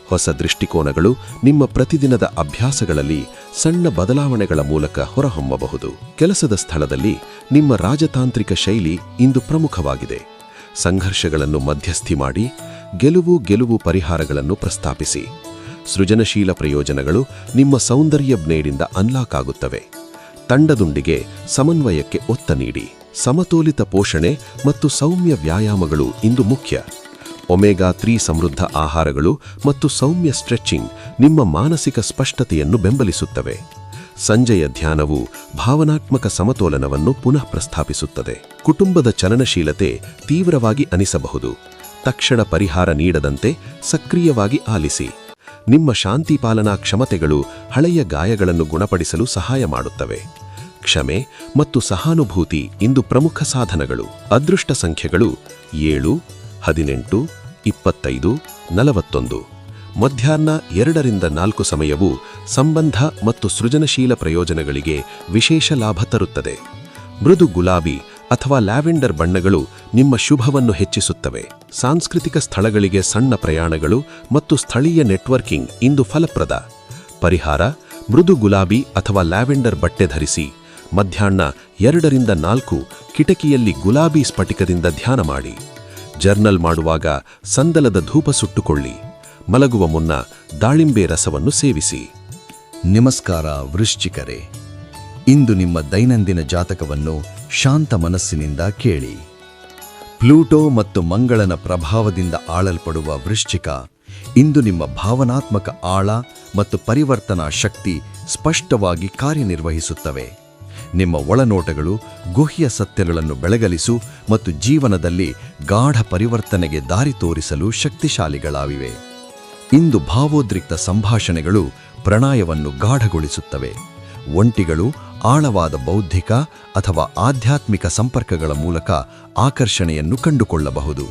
ಹೊಸ ದೃಷ್ಟಿಕೋನಗಳು ನಿಮ್ಮ ಪ್ರತಿದಿನದ ಅಭ್ಯಾಸಗಳಲ್ಲಿ ಸಣ್ಣ ಬದಲಾವಣೆಗಳ ಮೂಲಕ ಹೊರಹೊಮ್ಮಬಹುದು. ಕೆಲಸದ ಸ್ಥಳದಲ್ಲಿ ನಿಮ್ಮ ರಾಜತಾಂತ್ರಿಕ ಶೈಲಿ ಇಂದು ಪ್ರಮುಖವಾಗಿದೆ. ಸಂಘರ್ಷಗಳನ್ನು ಮಧ್ಯಸ್ಥಿ ಮಾಡಿ ಗೆಲುವು ಪರಿಹಾರಗಳನ್ನು ಪ್ರಸ್ತಾಪಿಸಿ. ಸೃಜನಶೀಲ ಪ್ರಯೋಜನಗಳು ನಿಮ್ಮ ಸೌಂದರ್ಯ ಬ್ಲೇಡಿಂದ ಅನ್ಲಾಕ್ ಆಗುತ್ತವೆ. ತಂಡದೊಂದಿಗೆ ಸಮನ್ವಯಕ್ಕೆ ಒತ್ತ ನೀಡಿ. ಸಮತೋಲಿತ ಪೋಷಣೆ ಮತ್ತು ಸೌಮ್ಯ ವ್ಯಾಯಾಮಗಳು ಇಂದು ಮುಖ್ಯ. ಒಮೆಗಾ 3 ಸಮೃದ್ಧ ಆಹಾರಗಳು ಮತ್ತು ಸೌಮ್ಯ ಸ್ಟ್ರೆಚಿಂಗ್ ನಿಮ್ಮ ಮಾನಸಿಕ ಸ್ಪಷ್ಟತೆಯನ್ನು ಬೆಂಬಲಿಸುತ್ತವೆ. ಸಂಜೆಯ ಧ್ಯಾನವು ಭಾವನಾತ್ಮಕ ಸಮತೋಲನವನ್ನು ಪುನಃ ಪ್ರಸ್ತಾಪಿಸುತ್ತದೆ. ಕುಟುಂಬದ ಚಲನಶೀಲತೆ ತೀವ್ರವಾಗಿ ಅನಿಸಬಹುದು. ತಕ್ಷಣ ಪರಿಹಾರ ನೀಡದಂತೆ ಸಕ್ರಿಯವಾಗಿ ಆಲಿಸಿ. ನಿಮ್ಮ ಶಾಂತಿ ಪಾಲನಾ ಕ್ಷಮತೆಗಳು ಹಳೆಯ ಗಾಯಗಳನ್ನು ಗುಣಪಡಿಸಲು ಸಹಾಯ ಮಾಡುತ್ತವೆ. ಕ್ಷಮೆ ಮತ್ತು ಸಹಾನುಭೂತಿ ಇಂದು ಪ್ರಮುಖ ಸಾಧನಗಳು. ಅದೃಷ್ಟ ಸಂಖ್ಯೆಗಳು 7, 18, 25, 41. ಮಧ್ಯಾಹ್ನ 2 ರಿಂದ 4 ಸಮಯವು ಸಂಬಂಧ ಮತ್ತು ಸೃಜನಶೀಲ ಪ್ರಯೋಜನಗಳಿಗೆ ವಿಶೇಷ ಲಾಭ ತರುತ್ತದೆ. ಮೃದು ಗುಲಾಬಿ ಅಥವಾ ಲ್ಯಾವೆಂಡರ್ ಬಣ್ಣಗಳು ನಿಮ್ಮ ಶುಭವನ್ನು ಹೆಚ್ಚಿಸುತ್ತವೆ. ಸಾಂಸ್ಕೃತಿಕ ಸ್ಥಳಗಳಿಗೆ ಸಣ್ಣ ಪ್ರಯಾಣಗಳು ಮತ್ತು ಸ್ಥಳೀಯ ನೆಟ್ವರ್ಕಿಂಗ್ ಇಂದು ಫಲಪ್ರದ. ಪರಿಹಾರ: ಮೃದು ಗುಲಾಬಿ ಅಥವಾ ಲ್ಯಾವೆಂಡರ್ ಬಟ್ಟೆ ಧರಿಸಿ. ಮಧ್ಯಾಹ್ನ 2 ರಿಂದ 4 ಕಿಟಕಿಯಲ್ಲಿ ಗುಲಾಬಿ ಸ್ಫಟಿಕದಿಂದ ಧ್ಯಾನ ಮಾಡಿ. ಜರ್ನಲ್ ಮಾಡುವಾಗ ಸಂದಲದ ಧೂಪ ಸುಟ್ಟುಕೊಳ್ಳಿ. ಮಲಗುವ ಮುನ್ನ ದಾಳಿಂಬೆ ರಸವನ್ನು ಸೇವಿಸಿ. ನಮಸ್ಕಾರ ವೃಶ್ಚಿಕರೇ. ಇಂದು ನಿಮ್ಮ ದೈನಂದಿನ ಜಾತಕವನ್ನು ಶಾಂತ ಮನಸ್ಸಿನಿಂದ ಕೇಳಿ. ಪ್ಲೂಟೋ ಮತ್ತು ಮಂಗಳನ ಪ್ರಭಾವದಿಂದ ಆಳಲ್ಪಡುವ ವೃಶ್ಚಿಕ ಇಂದು ನಿಮ್ಮ ಭಾವನಾತ್ಮಕ ಆಳ ಮತ್ತು ಪರಿವರ್ತನಾ ಶಕ್ತಿ ಸ್ಪಷ್ಟವಾಗಿ ಕಾರ್ಯನಿರ್ವಹಿಸುತ್ತವೆ. ನಿಮ್ಮ ಒಳನೋಟಗಳು ಗುಹ್ಯ ಸತ್ಯಗಳನ್ನು ಬೆಳಗಲಿಸು ಮತ್ತು ಜೀವನದಲ್ಲಿ ಗಾಢ ಪರಿವರ್ತನೆಗೆ ದಾರಿ ತೋರಿಸಲು ಶಕ್ತಿಶಾಲಿಗಳಾಗಿವೆ. ಇಂದು ಭಾವೋದ್ರಿಕ್ತ ಸಂಭಾಷಣೆಗಳು ಪ್ರಣಯವನ್ನು ಗಾಢಗೊಳಿಸುತ್ತವೆ. ಒಂಟಿಗಳು ಆಳವಾದ ಬೌದ್ಧಿಕ ಅಥವಾ ಆಧ್ಯಾತ್ಮಿಕ ಸಂಪರ್ಕಗಳ ಮೂಲಕ ಆಕರ್ಷಣೆಯನ್ನು ಕಂಡುಕೊಳ್ಳಬಹುದು.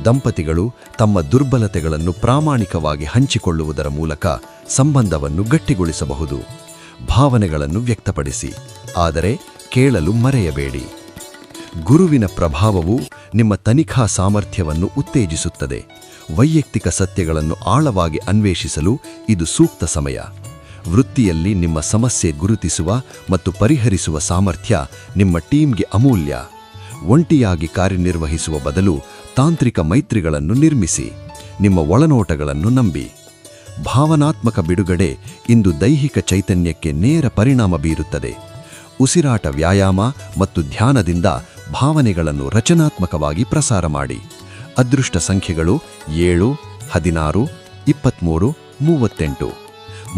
ದಂಪತಿಗಳು ತಮ್ಮ ದುರ್ಬಲತೆಗಳನ್ನು ಪ್ರಾಮಾಣಿಕವಾಗಿ ಹಂಚಿಕೊಳ್ಳುವುದರ ಮೂಲಕ ಸಂಬಂಧವನ್ನು ಗಟ್ಟಿಗೊಳಿಸಬಹುದು. ಭಾವನೆಗಳನ್ನು ವ್ಯಕ್ತಪಡಿಸಿ, ಆದರೆ ಕೇಳಲು ಮರೆಯಬೇಡಿ. ಗುರುವಿನ ಪ್ರಭಾವವು ನಿಮ್ಮ ತನಿಖಾ ಸಾಮರ್ಥ್ಯವನ್ನು ಉತ್ತೇಜಿಸುತ್ತದೆ. ವೈಯಕ್ತಿಕ ಸತ್ಯಗಳನ್ನು ಆಳವಾಗಿ ಅನ್ವೇಷಿಸಲು ಇದು ಸೂಕ್ತ ಸಮಯ. ವೃತ್ತಿಯಲ್ಲಿ ನಿಮ್ಮ ಸಮಸ್ಯೆ ಗುರುತಿಸುವ ಮತ್ತು ಪರಿಹರಿಸುವ ಸಾಮರ್ಥ್ಯ ನಿಮ್ಮ ಟೀಮ್ಗೆ ಅಮೂಲ್ಯ. ಒಂಟಿಯಾಗಿ ಕಾರ್ಯನಿರ್ವಹಿಸುವ ಬದಲು ತಾಂತ್ರಿಕ ಮೈತ್ರಿಗಳನ್ನು ನಿರ್ಮಿಸಿ. ನಿಮ್ಮ ಒಳನೋಟಗಳನ್ನು ನಂಬಿ. ಭಾವನಾತ್ಮಕ ಬಿಡುಗಡೆ ಇಂದು ದೈಹಿಕ ಚೈತನ್ಯಕ್ಕೆ ನೇರ ಪರಿಣಾಮ ಬೀರುತ್ತದೆ. ಉಸಿರಾಟ ವ್ಯಾಯಾಮ ಮತ್ತು ಧ್ಯಾನದಿಂದ ಭಾವನೆಗಳನ್ನು ರಚನಾತ್ಮಕವಾಗಿ ಪ್ರಸಾರ ಮಾಡಿ. ಅದೃಷ್ಟ ಸಂಖ್ಯೆಗಳು 7, 16, 23, 38.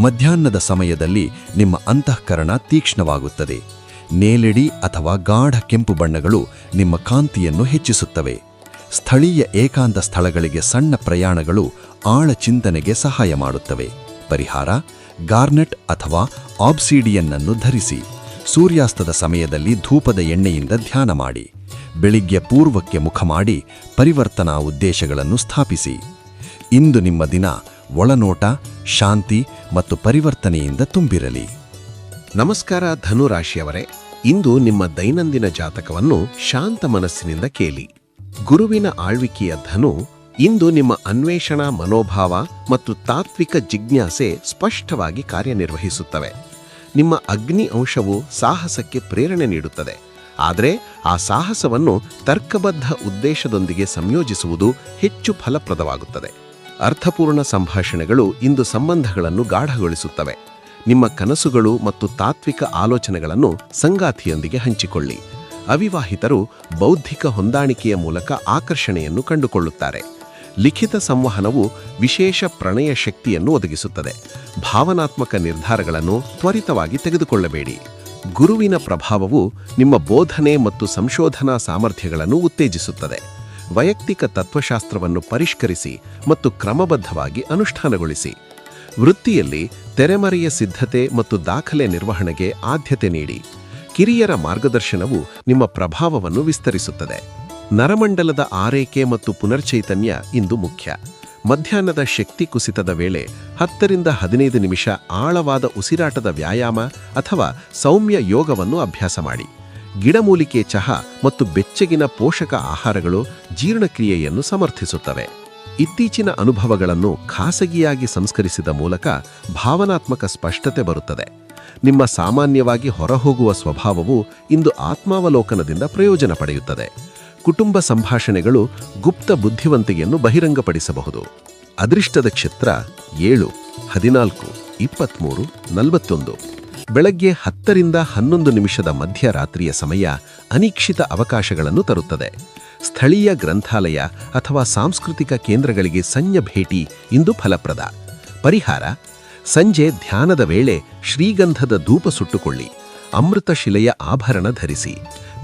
ಮಧ್ಯಾಹ್ನದ ಸಮಯದಲ್ಲಿ ನಿಮ್ಮ ಅಂತಃಕರಣ ತೀಕ್ಷ್ಣವಾಗುತ್ತದೆ. ನೇಲಿಡಿ ಅಥವಾ ಗಾಢ ಕೆಂಪು ಬಣ್ಣಗಳು ನಿಮ್ಮ ಕಾಂತಿಯನ್ನು ಹೆಚ್ಚಿಸುತ್ತವೆ. ಸ್ಥಳೀಯ ಏಕಾಂತ ಸ್ಥಳಗಳಿಗೆ ಸಣ್ಣ ಪ್ರಯಾಣಗಳು ಆಳ ಚಿಂತನೆಗೆ ಸಹಾಯ ಮಾಡುತ್ತವೆ. ಪರಿಹಾರ: ಗಾರ್ನೆಟ್ ಅಥವಾ ಆಬ್ಸಿಡಿಯನ್ ಅನ್ನು ಧರಿಸಿ. ಸೂರ್ಯಾಸ್ತದ ಸಮಯದಲ್ಲಿ ಧೂಪದ ಎಣ್ಣೆಯಿಂದ ಧ್ಯಾನ ಮಾಡಿ. ಬೆಳಿಗ್ಗೆ ಪೂರ್ವಕ್ಕೆ ಮುಖ ಮಾಡಿ ಪರಿವರ್ತನಾ ಉದ್ದೇಶಗಳನ್ನು ಸ್ಥಾಪಿಸಿ. ಇಂದು ನಿಮ್ಮ ದಿನ ಒಳನೋಟ, ಶಾಂತಿ ಮತ್ತು ಪರಿವರ್ತನೆಯಿಂದ ತುಂಬಿರಲಿ. ನಮಸ್ಕಾರ ಧನುರಾಶಿಯವರೇ, ಇಂದು ನಿಮ್ಮ ದೈನಂದಿನ ಜಾತಕವನ್ನು ಶಾಂತ ಮನಸ್ಸಿನಿಂದ ಕೇಳಿ. ಗುರುವಿನ ಆಳ್ವಿಕೆಯ ಧನು ಇಂದು ನಿಮ್ಮ ಅನ್ವೇಷಣಾ ಮನೋಭಾವ ಮತ್ತು ತಾತ್ವಿಕ ಜಿಜ್ಞಾಸೆ ಸ್ಪಷ್ಟವಾಗಿ ಕಾರ್ಯನಿರ್ವಹಿಸುತ್ತವೆ. ನಿಮ್ಮ ಅಗ್ನಿ ಅಂಶವು ಸಾಹಸಕ್ಕೆ ಪ್ರೇರಣೆ ನೀಡುತ್ತದೆ, ಆದರೆ ಆ ಸಾಹಸವನ್ನು ತರ್ಕಬದ್ಧ ಉದ್ದೇಶದೊಂದಿಗೆ ಸಂಯೋಜಿಸುವುದು ಹೆಚ್ಚು ಫಲಪ್ರದವಾಗುತ್ತದೆ. ಅರ್ಥಪೂರ್ಣ ಸಂಭಾಷಣೆಗಳು ಇಂದು ಸಂಬಂಧಗಳನ್ನು ಗಾಢಗೊಳಿಸುತ್ತವೆ. ನಿಮ್ಮ ಕನಸುಗಳು ಮತ್ತು ತಾತ್ವಿಕ ಆಲೋಚನೆಗಳನ್ನು ಸಂಗಾತಿಯೊಂದಿಗೆ ಹಂಚಿಕೊಳ್ಳಿ. ಅವಿವಾಹಿತರು ಬೌದ್ಧಿಕ ಹೊಂದಾಣಿಕೆಯ ಮೂಲಕ ಆಕರ್ಷಣೆಯನ್ನು ಕಂಡುಕೊಳ್ಳುತ್ತಾರೆ. ಲಿಖಿತ ಸಂವಹನವು ವಿಶೇಷ ಪ್ರಣಯ ಶಕ್ತಿಯನ್ನು ಒದಗಿಸುತ್ತದೆ. ಭಾವನಾತ್ಮಕ ನಿರ್ಧಾರಗಳನ್ನು ತ್ವರಿತವಾಗಿ ತೆಗೆದುಕೊಳ್ಳಬೇಡಿ. ಗುರುವಿನ ಪ್ರಭಾವವು ನಿಮ್ಮ ಬೋಧನೆ ಮತ್ತು ಸಂಶೋಧನಾ ಸಾಮರ್ಥ್ಯಗಳನ್ನು ಉತ್ತೇಜಿಸುತ್ತದೆ. ವೈಯಕ್ತಿಕ ತತ್ವಶಾಸ್ತ್ರವನ್ನು ಪರಿಷ್ಕರಿಸಿ ಮತ್ತು ಕ್ರಮಬದ್ಧವಾಗಿ ಅನುಷ್ಠಾನಗೊಳಿಸಿ. ವೃತ್ತಿಯಲ್ಲಿ ತೆರೆಮರೆಯ ಸಿದ್ಧತೆ ಮತ್ತು ದಾಖಲೆ ನಿರ್ವಹಣೆಗೆ ಆದ್ಯತೆ ನೀಡಿ. ಕಿರಿಯರ ಮಾರ್ಗದರ್ಶನವು ನಿಮ್ಮ ಪ್ರಭಾವವನ್ನು ವಿಸ್ತರಿಸುತ್ತದೆ. ನರಮಂಡಲದ ಆರೈಕೆ ಮತ್ತು ಪುನರ್ಚೈತನ್ಯ ಇಂದು ಮುಖ್ಯ. ಮಧ್ಯಾಹ್ನದ ಶಕ್ತಿ ಕುಸಿತದ ವೇಳೆ 10 ರಿಂದ 15 ನಿಮಿಷ ಆಳವಾದ ಉಸಿರಾಟದ ವ್ಯಾಯಾಮ ಅಥವಾ ಸೌಮ್ಯ ಯೋಗವನ್ನು ಅಭ್ಯಾಸ ಮಾಡಿ. ಗಿಡಮೂಲಿಕೆ ಚಹಾ ಮತ್ತು ಬೆಚ್ಚಗಿನ ಪೋಷಕ ಆಹಾರಗಳು ಜೀರ್ಣಕ್ರಿಯೆಯನ್ನು ಸಮರ್ಥಿಸುತ್ತವೆ. ಇತ್ತೀಚಿನ ಅನುಭವಗಳನ್ನು ಖಾಸಗಿಯಾಗಿ ಸಂಸ್ಕರಿಸಿದ ಮೂಲಕ ಭಾವನಾತ್ಮಕ ಸ್ಪಷ್ಟತೆ ಬರುತ್ತದೆ. ನಿಮ್ಮ ಸಾಮಾನ್ಯವಾಗಿ ಹೊರಹೋಗುವ ಸ್ವಭಾವವು ಇಂದು ಆತ್ಮಾವಲೋಕನದಿಂದ ಪ್ರಯೋಜನ ಪಡೆಯುತ್ತದೆ. ಕುಟುಂಬ ಸಂಭಾಷಣೆಗಳು ಗುಪ್ತ ಬುದ್ಧಿವಂತಿಕೆಯನ್ನು ಬಹಿರಂಗಪಡಿಸಬಹುದು. ಅದೃಷ್ಟದ ಕ್ಷೇತ್ರ 7, 14, 23, 41. ಬೆಳಗ್ಗೆ 10 ರಿಂದ 11 ನಿಮಿಷದ ಮಧ್ಯರಾತ್ರಿಯ ಸಮಯ ಅನಿರೀಕ್ಷಿತ ಅವಕಾಶಗಳನ್ನು ತರುತ್ತದೆ. ಸ್ಥಳೀಯ ಗ್ರಂಥಾಲಯ ಅಥವಾ ಸಾಂಸ್ಕೃತಿಕ ಕೇಂದ್ರಗಳಿಗೆ ಸಂಜೆ ಭೇಟಿ ಇಂದು ಫಲಪ್ರದ. ಪರಿಹಾರ: ಸಂಜೆ ಧ್ಯಾನದ ವೇಳೆ ಶ್ರೀಗಂಧದ ಧೂಪ ಸುಟ್ಟುಕೊಳ್ಳಿ. ಅಮೃತ ಶಿಲೆಯ ಆಭರಣ ಧರಿಸಿ.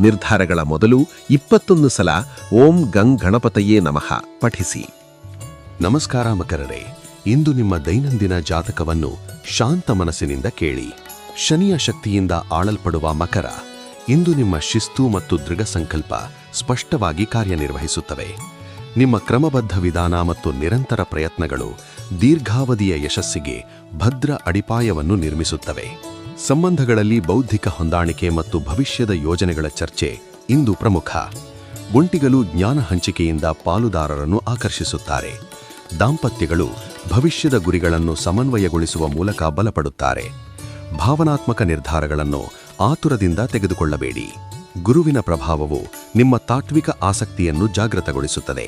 ನಿರ್ಧಾರಗಳ ಮೊದಲು 21 ಸಲ ಓಂ ಗಂ ಗಣಪತಯೇ ನಮಃ ಪಠಿಸಿ. ನಮಸ್ಕಾರ ಮಕರರೇ, ಇಂದು ನಿಮ್ಮ ದೈನಂದಿನ ಜಾತಕವನ್ನು ಶಾಂತ ಮನಸ್ಸಿನಿಂದ ಕೇಳಿ. ಶನಿಯ ಶಕ್ತಿಯಿಂದ ಆಳಲ್ಪಡುವ ಮಕರ, ಇಂದು ನಿಮ್ಮ ಶಿಸ್ತು ಮತ್ತು ದೃಢ ಸಂಕಲ್ಪ ಸ್ಪಷ್ಟವಾಗಿ ಕಾರ್ಯನಿರ್ವಹಿಸುತ್ತವೆ. ನಿಮ್ಮ ಕ್ರಮಬದ್ಧ ವಿಧಾನ ಮತ್ತು ನಿರಂತರ ಪ್ರಯತ್ನಗಳು ದೀರ್ಘಾವಧಿಯ ಯಶಸ್ಸಿಗೆ ಭದ್ರ ಅಡಿಪಾಯವನ್ನು ನಿರ್ಮಿಸುತ್ತವೆ. ಸಂಬಂಧಗಳಲ್ಲಿ ಬೌದ್ಧಿಕ ಹೊಂದಾಣಿಕೆ ಮತ್ತು ಭವಿಷ್ಯದ ಯೋಜನೆಗಳ ಚರ್ಚೆ ಇಂದು ಪ್ರಮುಖ. ಒಂಟಿಗಳು ಜ್ಞಾನ ಹಂಚಿಕೆಯಿಂದ ಪಾಲುದಾರರನ್ನು ಆಕರ್ಷಿಸುತ್ತಾರೆ. ದಾಂಪತ್ಯಗಳು ಭವಿಷ್ಯದ ಗುರಿಗಳನ್ನು ಸಮನ್ವಯಗೊಳಿಸುವ ಮೂಲಕ ಬಲಪಡುತ್ತಾರೆ. ಭಾವನಾತ್ಮಕ ನಿರ್ಧಾರಗಳನ್ನು ಆತುರದಿಂದ ತೆಗೆದುಕೊಳ್ಳಬೇಡಿ. ಗುರುವಿನ ಪ್ರಭಾವವು ನಿಮ್ಮ ತಾತ್ವಿಕ ಆಸಕ್ತಿಯನ್ನು ಜಾಗೃತಗೊಳಿಸುತ್ತದೆ.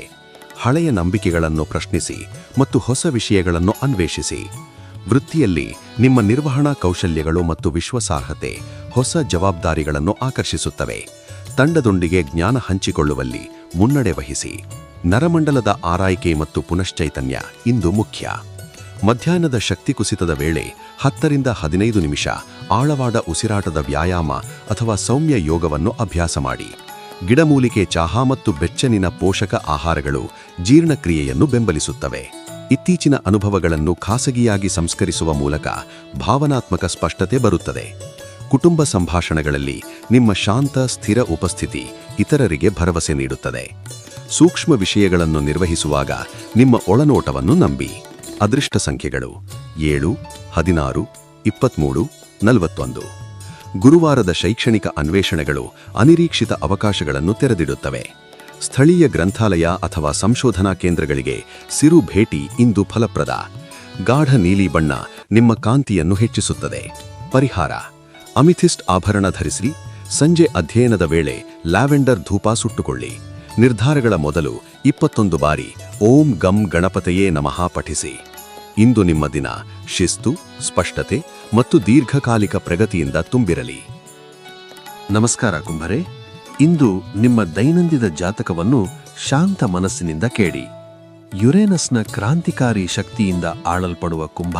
ಹಳೆಯ ನಂಬಿಕೆಗಳನ್ನು ಪ್ರಶ್ನಿಸಿ ಮತ್ತು ಹೊಸ ವಿಷಯಗಳನ್ನು ಅನ್ವೇಷಿಸಿ. ವೃತ್ತಿಯಲ್ಲಿ ನಿಮ್ಮ ನಿರ್ವಹಣಾ ಕೌಶಲ್ಯಗಳು ಮತ್ತು ವಿಶ್ವಾಸಾರ್ಹತೆ ಹೊಸ ಜವಾಬ್ದಾರಿಗಳನ್ನು ಆಕರ್ಷಿಸುತ್ತವೆ. ತಂಡದೊಂದಿಗೆ ಜ್ಞಾನ ಹಂಚಿಕೊಳ್ಳುವಲ್ಲಿ ಮುನ್ನಡೆ ವಹಿಸಿ. ನರಮಂಡಲದ ಆರೈಕೆ ಮತ್ತು ಪುನಶ್ಚೈತನ್ಯ ಇಂದು ಮುಖ್ಯ. ಮಧ್ಯಾಹ್ನದ ಶಕ್ತಿ ಕುಸಿತದ ವೇಳೆ 10 ರಿಂದ 15 ನಿಮಿಷ ಆಳವಾದ ಉಸಿರಾಟದ ವ್ಯಾಯಾಮ ಅಥವಾ ಸೌಮ್ಯ ಯೋಗವನ್ನು ಅಭ್ಯಾಸ ಮಾಡಿ. ಗಿಡಮೂಲಿಕೆ ಚಹಾ ಮತ್ತು ಬೆಚ್ಚನಿನ ಪೋಷಕ ಆಹಾರಗಳು ಜೀರ್ಣಕ್ರಿಯೆಯನ್ನು ಬೆಂಬಲಿಸುತ್ತವೆ. ಇತ್ತೀಚಿನ ಅನುಭವಗಳನ್ನು ಖಾಸಗಿಯಾಗಿ ಸಂಸ್ಕರಿಸುವ ಮೂಲಕ ಭಾವನಾತ್ಮಕ ಸ್ಪಷ್ಟತೆ ಬರುತ್ತದೆ. ಕುಟುಂಬ ಸಂಭಾಷಣೆಗಳಲ್ಲಿ ನಿಮ್ಮ ಶಾಂತ ಸ್ಥಿರ ಉಪಸ್ಥಿತಿ ಇತರರಿಗೆ ಭರವಸೆ ನೀಡುತ್ತದೆ. ಸೂಕ್ಷ್ಮ ವಿಷಯಗಳನ್ನು ನಿರ್ವಹಿಸುವಾಗ ನಿಮ್ಮ ಒಳನೋಟವನ್ನು ನಂಬಿ. ಅದೃಷ್ಟ ಸಂಖ್ಯೆಗಳು 7, 16, 23, 41. ಗುರುವಾರದ ಶೈಕ್ಷಣಿಕ ಅನ್ವೇಷಣೆಗಳು ಅನಿರೀಕ್ಷಿತ ಅವಕಾಶಗಳನ್ನು ತೆರೆದಿಡುತ್ತವೆ. ಸ್ಥಳೀಯ ಗ್ರಂಥಾಲಯ ಅಥವಾ ಸಂಶೋಧನಾ ಕೇಂದ್ರಗಳಿಗೆ ಸಿರು ಭೇಟಿ ಇಂದು ಫಲಪ್ರದ. ಗಾಢ ನೀಲಿ ಬಣ್ಣ ನಿಮ್ಮ ಕಾಂತಿಯನ್ನು ಹೆಚ್ಚಿಸುತ್ತದೆ. ಪರಿಹಾರ: ಅಮಿಥಿಸ್ಟ್ ಆಭರಣ ಧರಿಸಿ. ಸಂಜೆ ಅಧ್ಯಯನದ ವೇಳೆ ಲ್ಯಾವೆಂಡರ್ ಧೂಪ ಸುಟ್ಟುಕೊಳ್ಳಿ. ನಿರ್ಧಾರಗಳ ಮೊದಲು 21 ಬಾರಿ ಓಂ ಗಂ ಗಣಪತಯೇ ನಮಃ ಪಠಿಸಿ. ಇಂದು ನಿಮ್ಮ ದಿನ ಶಿಸ್ತು, ಸ್ಪಷ್ಟತೆ ಮತ್ತು ದೀರ್ಘಕಾಲಿಕ ಪ್ರಗತಿಯಿಂದ ತುಂಬಿರಲಿ. ನಮಸ್ಕಾರ ಕುಂಭರೇ, ಇಂದು ನಿಮ್ಮ ದೈನಂದಿನ ಜಾತಕವನ್ನು ಶಾಂತ ಮನಸ್ಸಿನಿಂದ ಕೇಳಿ. ಯುರೇನಸ್ನ ಕ್ರಾಂತಿಕಾರಿ ಶಕ್ತಿಯಿಂದ ಆಳಲ್ಪಡುವ ಕುಂಭ,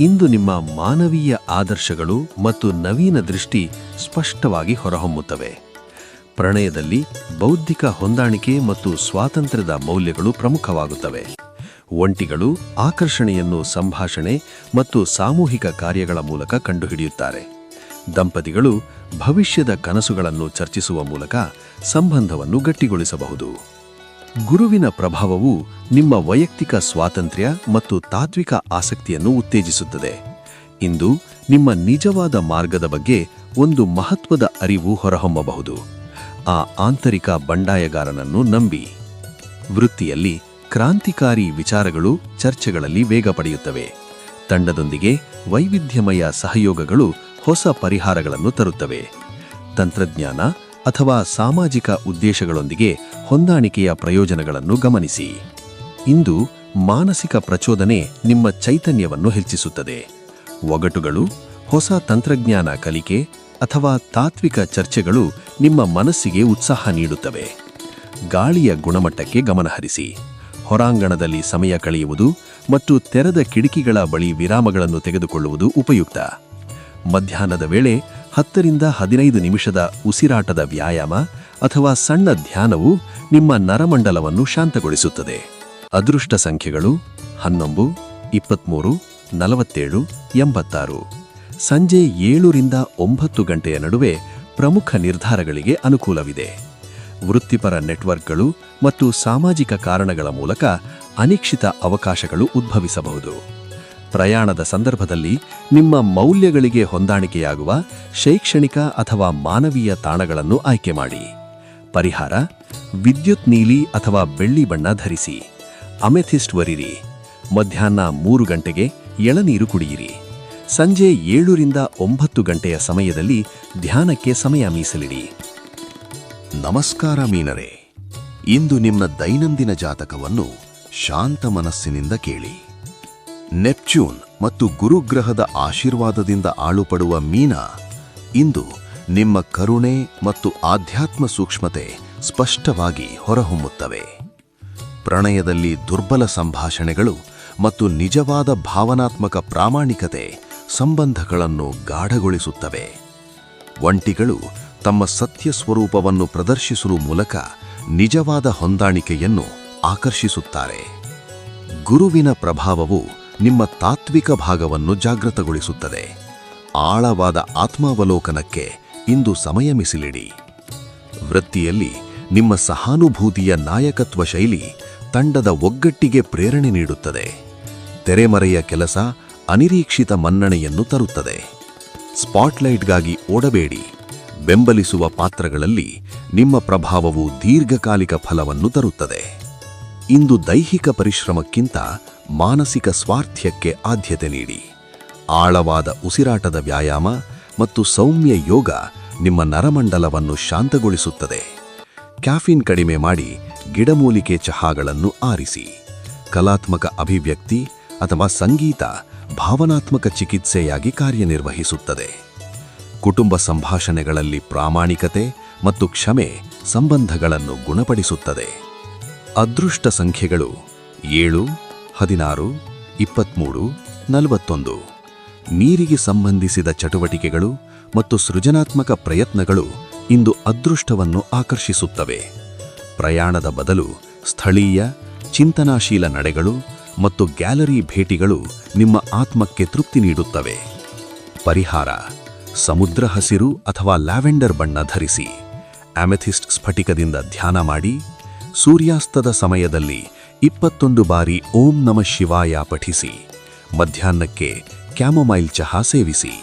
ಇಂದು ನಿಮ್ಮ ಮಾನವೀಯ ಆದರ್ಶಗಳು ಮತ್ತು ನವೀನ ದೃಷ್ಟಿ ಸ್ಪಷ್ಟವಾಗಿ ಹೊರಹೊಮ್ಮುತ್ತವೆ. ಪ್ರಣಯದಲ್ಲಿ ಬೌದ್ಧಿಕ ಹೊಂದಾಣಿಕೆ ಮತ್ತು ಸ್ವಾತಂತ್ರ್ಯದ ಮೌಲ್ಯಗಳು ಪ್ರಮುಖವಾಗುತ್ತವೆ. ಒಂಟಿಗಳು ಆಕರ್ಷಣೆಯನ್ನು ಸಂಭಾಷಣೆ ಮತ್ತು ಸಾಮೂಹಿಕ ಕಾರ್ಯಗಳ ಮೂಲಕ ಕಂಡುಹಿಡಿಯುತ್ತಾರೆ. ದಂಪತಿಗಳು ಭವಿಷ್ಯದ ಕನಸುಗಳನ್ನು ಚರ್ಚಿಸುವ ಮೂಲಕ ಸಂಬಂಧವನ್ನು ಗಟ್ಟಿಗೊಳಿಸಬಹುದು. ಗುರುವಿನ ಪ್ರಭಾವವು ನಿಮ್ಮ ವೈಯಕ್ತಿಕ ಸ್ವಾತಂತ್ರ್ಯ ಮತ್ತು ತಾತ್ವಿಕ ಆಸಕ್ತಿಯನ್ನು ಉತ್ತೇಜಿಸುತ್ತದೆ. ಇಂದು ನಿಮ್ಮ ನಿಜವಾದ ಮಾರ್ಗದ ಬಗ್ಗೆ ಒಂದು ಮಹತ್ವದ ಅರಿವು ಹೊರಹೊಮ್ಮಬಹುದು. ಆ ಆಂತರಿಕ ಬಂಡಾಯಗಾರನನ್ನು ನಂಬಿ. ವೃತ್ತಿಯಲ್ಲಿ ಕ್ರಾಂತಿಕಾರಿ ವಿಚಾರಗಳು ಚರ್ಚೆಗಳಲ್ಲಿ ವೇಗ ಪಡೆಯುತ್ತವೆ. ತಂಡದೊಂದಿಗೆ ವೈವಿಧ್ಯಮಯ ಸಹಯೋಗಗಳು ಹೊಸ ಪರಿಹಾರಗಳನ್ನು ತರುತ್ತವೆ. ತಂತ್ರಜ್ಞಾನ ಅಥವಾ ಸಾಮಾಜಿಕ ಉದ್ದೇಶಗಳೊಂದಿಗೆ ಹೊಂದಾಣಿಕೆಯ ಪ್ರಯೋಜನಗಳನ್ನು ಗಮನಿಸಿ. ಇಂದು ಮಾನಸಿಕ ಪ್ರಚೋದನೆ ನಿಮ್ಮ ಚೈತನ್ಯವನ್ನು ಹೆಚ್ಚಿಸುತ್ತದೆ. ಒಗಟುಗಳು, ಹೊಸ ತಂತ್ರಜ್ಞಾನ ಕಲಿಕೆ ಅಥವಾ ತಾತ್ವಿಕ ಚರ್ಚೆಗಳು ನಿಮ್ಮ ಮನಸ್ಸಿಗೆ ಉತ್ಸಾಹ ನೀಡುತ್ತವೆ. ಗಾಳಿಯ ಗುಣಮಟ್ಟಕ್ಕೆ ಗಮನಹರಿಸಿ. ಹೊರಾಂಗಣದಲ್ಲಿ ಸಮಯ ಕಳೆಯುವುದು ಮತ್ತು ತೆರೆದ ಕಿಟಕಿಗಳ ಬಳಿ ವಿರಾಮಗಳನ್ನು ತೆಗೆದುಕೊಳ್ಳುವುದು ಉಪಯುಕ್ತ. ಮಧ್ಯಾಹ್ನದ ವೇಳೆ 10 ರಿಂದ 15 ನಿಮಿಷದ ಉಸಿರಾಟದ ವ್ಯಾಯಾಮ ಅಥವಾ ಸಣ್ಣ ಧ್ಯಾನವು ನಿಮ್ಮ ನರಮಂಡಲವನ್ನು ಶಾಂತಗೊಳಿಸುತ್ತದೆ. ಅದೃಷ್ಟ ಸಂಖ್ಯೆಗಳು 11, 23, 47, 86. ಸಂಜೆ 7 ರಿಂದ 9 ಗಂಟೆಯ ನಡುವೆ ಪ್ರಮುಖ ನಿರ್ಧಾರಗಳಿಗೆ ಅನುಕೂಲವಿದೆ. ವೃತ್ತಿಪರ ನೆಟ್ವರ್ಕ್ಗಳು ಮತ್ತು ಸಾಮಾಜಿಕ ಕಾರಣಗಳ ಮೂಲಕ ಅನಿಶ್ಚಿತ ಅವಕಾಶಗಳು ಉದ್ಭವಿಸಬಹುದು. ಪ್ರಯಾಣದ ಸಂದರ್ಭದಲ್ಲಿ ನಿಮ್ಮ ಮೌಲ್ಯಗಳಿಗೆ ಹೊಂದಾಣಿಕೆಯಾಗುವ ಶೈಕ್ಷಣಿಕ ಅಥವಾ ಮಾನವೀಯ ತಾಣಗಳನ್ನು ಆಯ್ಕೆ ಮಾಡಿ. ಪರಿಹಾರ: ವಿದ್ಯುತ್ ನೀಲಿ ಅಥವಾ ಬೆಳ್ಳಿ ಬಣ್ಣ ಧರಿಸಿ. ಅಮೆಥಿಸ್ಟ್ ವರಿರಿ. ಮಧ್ಯಾಹ್ನ 3 ಗಂಟೆಗೆ ಎಳನೀರು ಕುಡಿಯಿರಿ. ಸಂಜೆ 7 ರಿಂದ 9 ಗಂಟೆಯ ಸಮಯದಲ್ಲಿ ಧ್ಯಾನಕ್ಕೆ ಸಮಯ ಮೀಸಲಿಡಿ. ನಮಸ್ಕಾರ ಮೀನರೇ, ಇಂದು ನಿಮ್ಮ ದೈನಂದಿನ ಜಾತಕವನ್ನು ಶಾಂತ ಮನಸ್ಸಿನಿಂದ ಕೇಳಿ. ನೆಪ್ಚೂನ್ ಮತ್ತು ಗುರುಗ್ರಹದ ಆಶೀರ್ವಾದದಿಂದ ಆಳುಪಡುವ ಮೀನ ಇಂದು ನಿಮ್ಮ ಕರುಣೆ ಮತ್ತು ಆಧ್ಯಾತ್ಮ ಸೂಕ್ಷ್ಮತೆ ಸ್ಪಷ್ಟವಾಗಿ ಹೊರಹೊಮ್ಮುತ್ತವೆ. ಪ್ರಣಯದಲ್ಲಿ ದುರ್ಬಲ ಸಂಭಾಷಣೆಗಳು ಮತ್ತು ನಿಜವಾದ ಭಾವನಾತ್ಮಕ ಪ್ರಾಮಾಣಿಕತೆ ಸಂಬಂಧಗಳನ್ನು ಗಾಢಗೊಳಿಸುತ್ತವೆ. ಒಂಟಿಗಳು ತಮ್ಮ ಸತ್ಯ ಸ್ವರೂಪವನ್ನು ಪ್ರದರ್ಶಿಸುವ ಮೂಲಕ ನಿಜವಾದ ಹೊಂದಾಣಿಕೆಯನ್ನು ಆಕರ್ಷಿಸುತ್ತಾರೆ. ಗುರುವಿನ ಪ್ರಭಾವವು ನಿಮ್ಮ ತಾತ್ವಿಕ ಭಾಗವನ್ನು ಜಾಗೃತಗೊಳಿಸುತ್ತದೆ. ಆಳವಾದ ಆತ್ಮಾವಲೋಕನಕ್ಕೆ ಇಂದು ಸಮಯ ಮೀಸಲಿಡಿ. ವೃತ್ತಿಯಲ್ಲಿ ನಿಮ್ಮ ಸಹಾನುಭೂತಿಯ ನಾಯಕತ್ವ ಶೈಲಿ ತಂಡದ ಒಗ್ಗಟ್ಟಿಗೆ ಪ್ರೇರಣೆ ನೀಡುತ್ತದೆ. ತೆರೆಮರೆಯ ಕೆಲಸ ಅನಿರೀಕ್ಷಿತ ಮನ್ನಣೆಯನ್ನು ತರುತ್ತದೆ. ಸ್ಪಾಟ್ಲೈಟ್ಗಾಗಿ ಓಡಬೇಡಿ. ಬೆಂಬಲಿಸುವ ಪಾತ್ರಗಳಲ್ಲಿ ನಿಮ್ಮ ಪ್ರಭಾವವು ದೀರ್ಘಕಾಲಿಕ ಫಲವನ್ನು ತರುತ್ತದೆ. ಇಂದು ದೈಹಿಕ ಪರಿಶ್ರಮಕ್ಕಿಂತ ಮಾನಸಿಕ ಸ್ವಾಸ್ಥ್ಯಕ್ಕೆ ಆದ್ಯತೆ ನೀಡಿ. ಆಳವಾದ ಉಸಿರಾಟದ ವ್ಯಾಯಾಮ ಮತ್ತು ಸೌಮ್ಯ ಯೋಗ ನಿಮ್ಮ ನರಮಂಡಲವನ್ನು ಶಾಂತಗೊಳಿಸುತ್ತದೆ. ಕ್ಯಾಫೀನ್ ಕಡಿಮೆ ಮಾಡಿ ಗಿಡಮೂಲಿಕೆ ಚಹಾಗಳನ್ನು ಆರಿಸಿ. ಕಲಾತ್ಮಕ ಅಭಿವ್ಯಕ್ತಿ ಅಥವಾ ಸಂಗೀತ ಭಾವನಾತ್ಮಕ ಚಿಕಿತ್ಸೆಯಾಗಿ ಕಾರ್ಯನಿರ್ವಹಿಸುತ್ತದೆ. ಕುಟುಂಬ ಸಂಭಾಷಣೆಗಳಲ್ಲಿ ಪ್ರಾಮಾಣಿಕತೆ ಮತ್ತು ಕ್ಷಮೆ ಸಂಬಂಧಗಳನ್ನು ಗುಣಪಡಿಸುತ್ತದೆ. ಅದೃಷ್ಟ ಸಂಖ್ಯೆಗಳು 7, 16, 23, 41. ನೀರಿಗೆ ಸಂಬಂಧಿಸಿದ ಚಟುವಟಿಕೆಗಳು ಮತ್ತು ಸೃಜನಾತ್ಮಕ ಪ್ರಯತ್ನಗಳು ಇಂದು ಅದೃಷ್ಟವನ್ನು ಆಕರ್ಷಿಸುತ್ತವೆ. ಪ್ರಯಾಣದ ಬದಲು ಸ್ಥಳೀಯ ಚಿಂತನಾಶೀಲ ನಡೆಗಳು ಮತ್ತು ಗ್ಯಾಲರಿ ಭೇಟಿಗಳು ನಿಮ್ಮ ಆತ್ಮಕ್ಕೆ ತೃಪ್ತಿ ನೀಡುತ್ತವೆ. ಪರಿಹಾರ: ಸಮುದ್ರ ಹಸಿರು ಅಥವಾ ಲ್ಯಾವೆಂಡರ್ ಬಣ್ಣ ಧರಿಸಿ. ಅಮೆಥಿಸ್ಟ್ ಸ್ಫಟಿಕದಿಂದ ಧ್ಯಾನ ಮಾಡಿ. ಸೂರ್ಯಾಸ್ತದ ಸಮಯದಲ್ಲಿ 21 ಬಾರಿ ಓಂ ನಮಃ ಶಿವಾಯ ಪಠಿಸಿ. ಮಧ್ಯಾಹ್ನಕ್ಕೆ ಕ್ಯಾಮೊಮೈಲ್ ಚಹಾ ಸೇವಿಸಿ.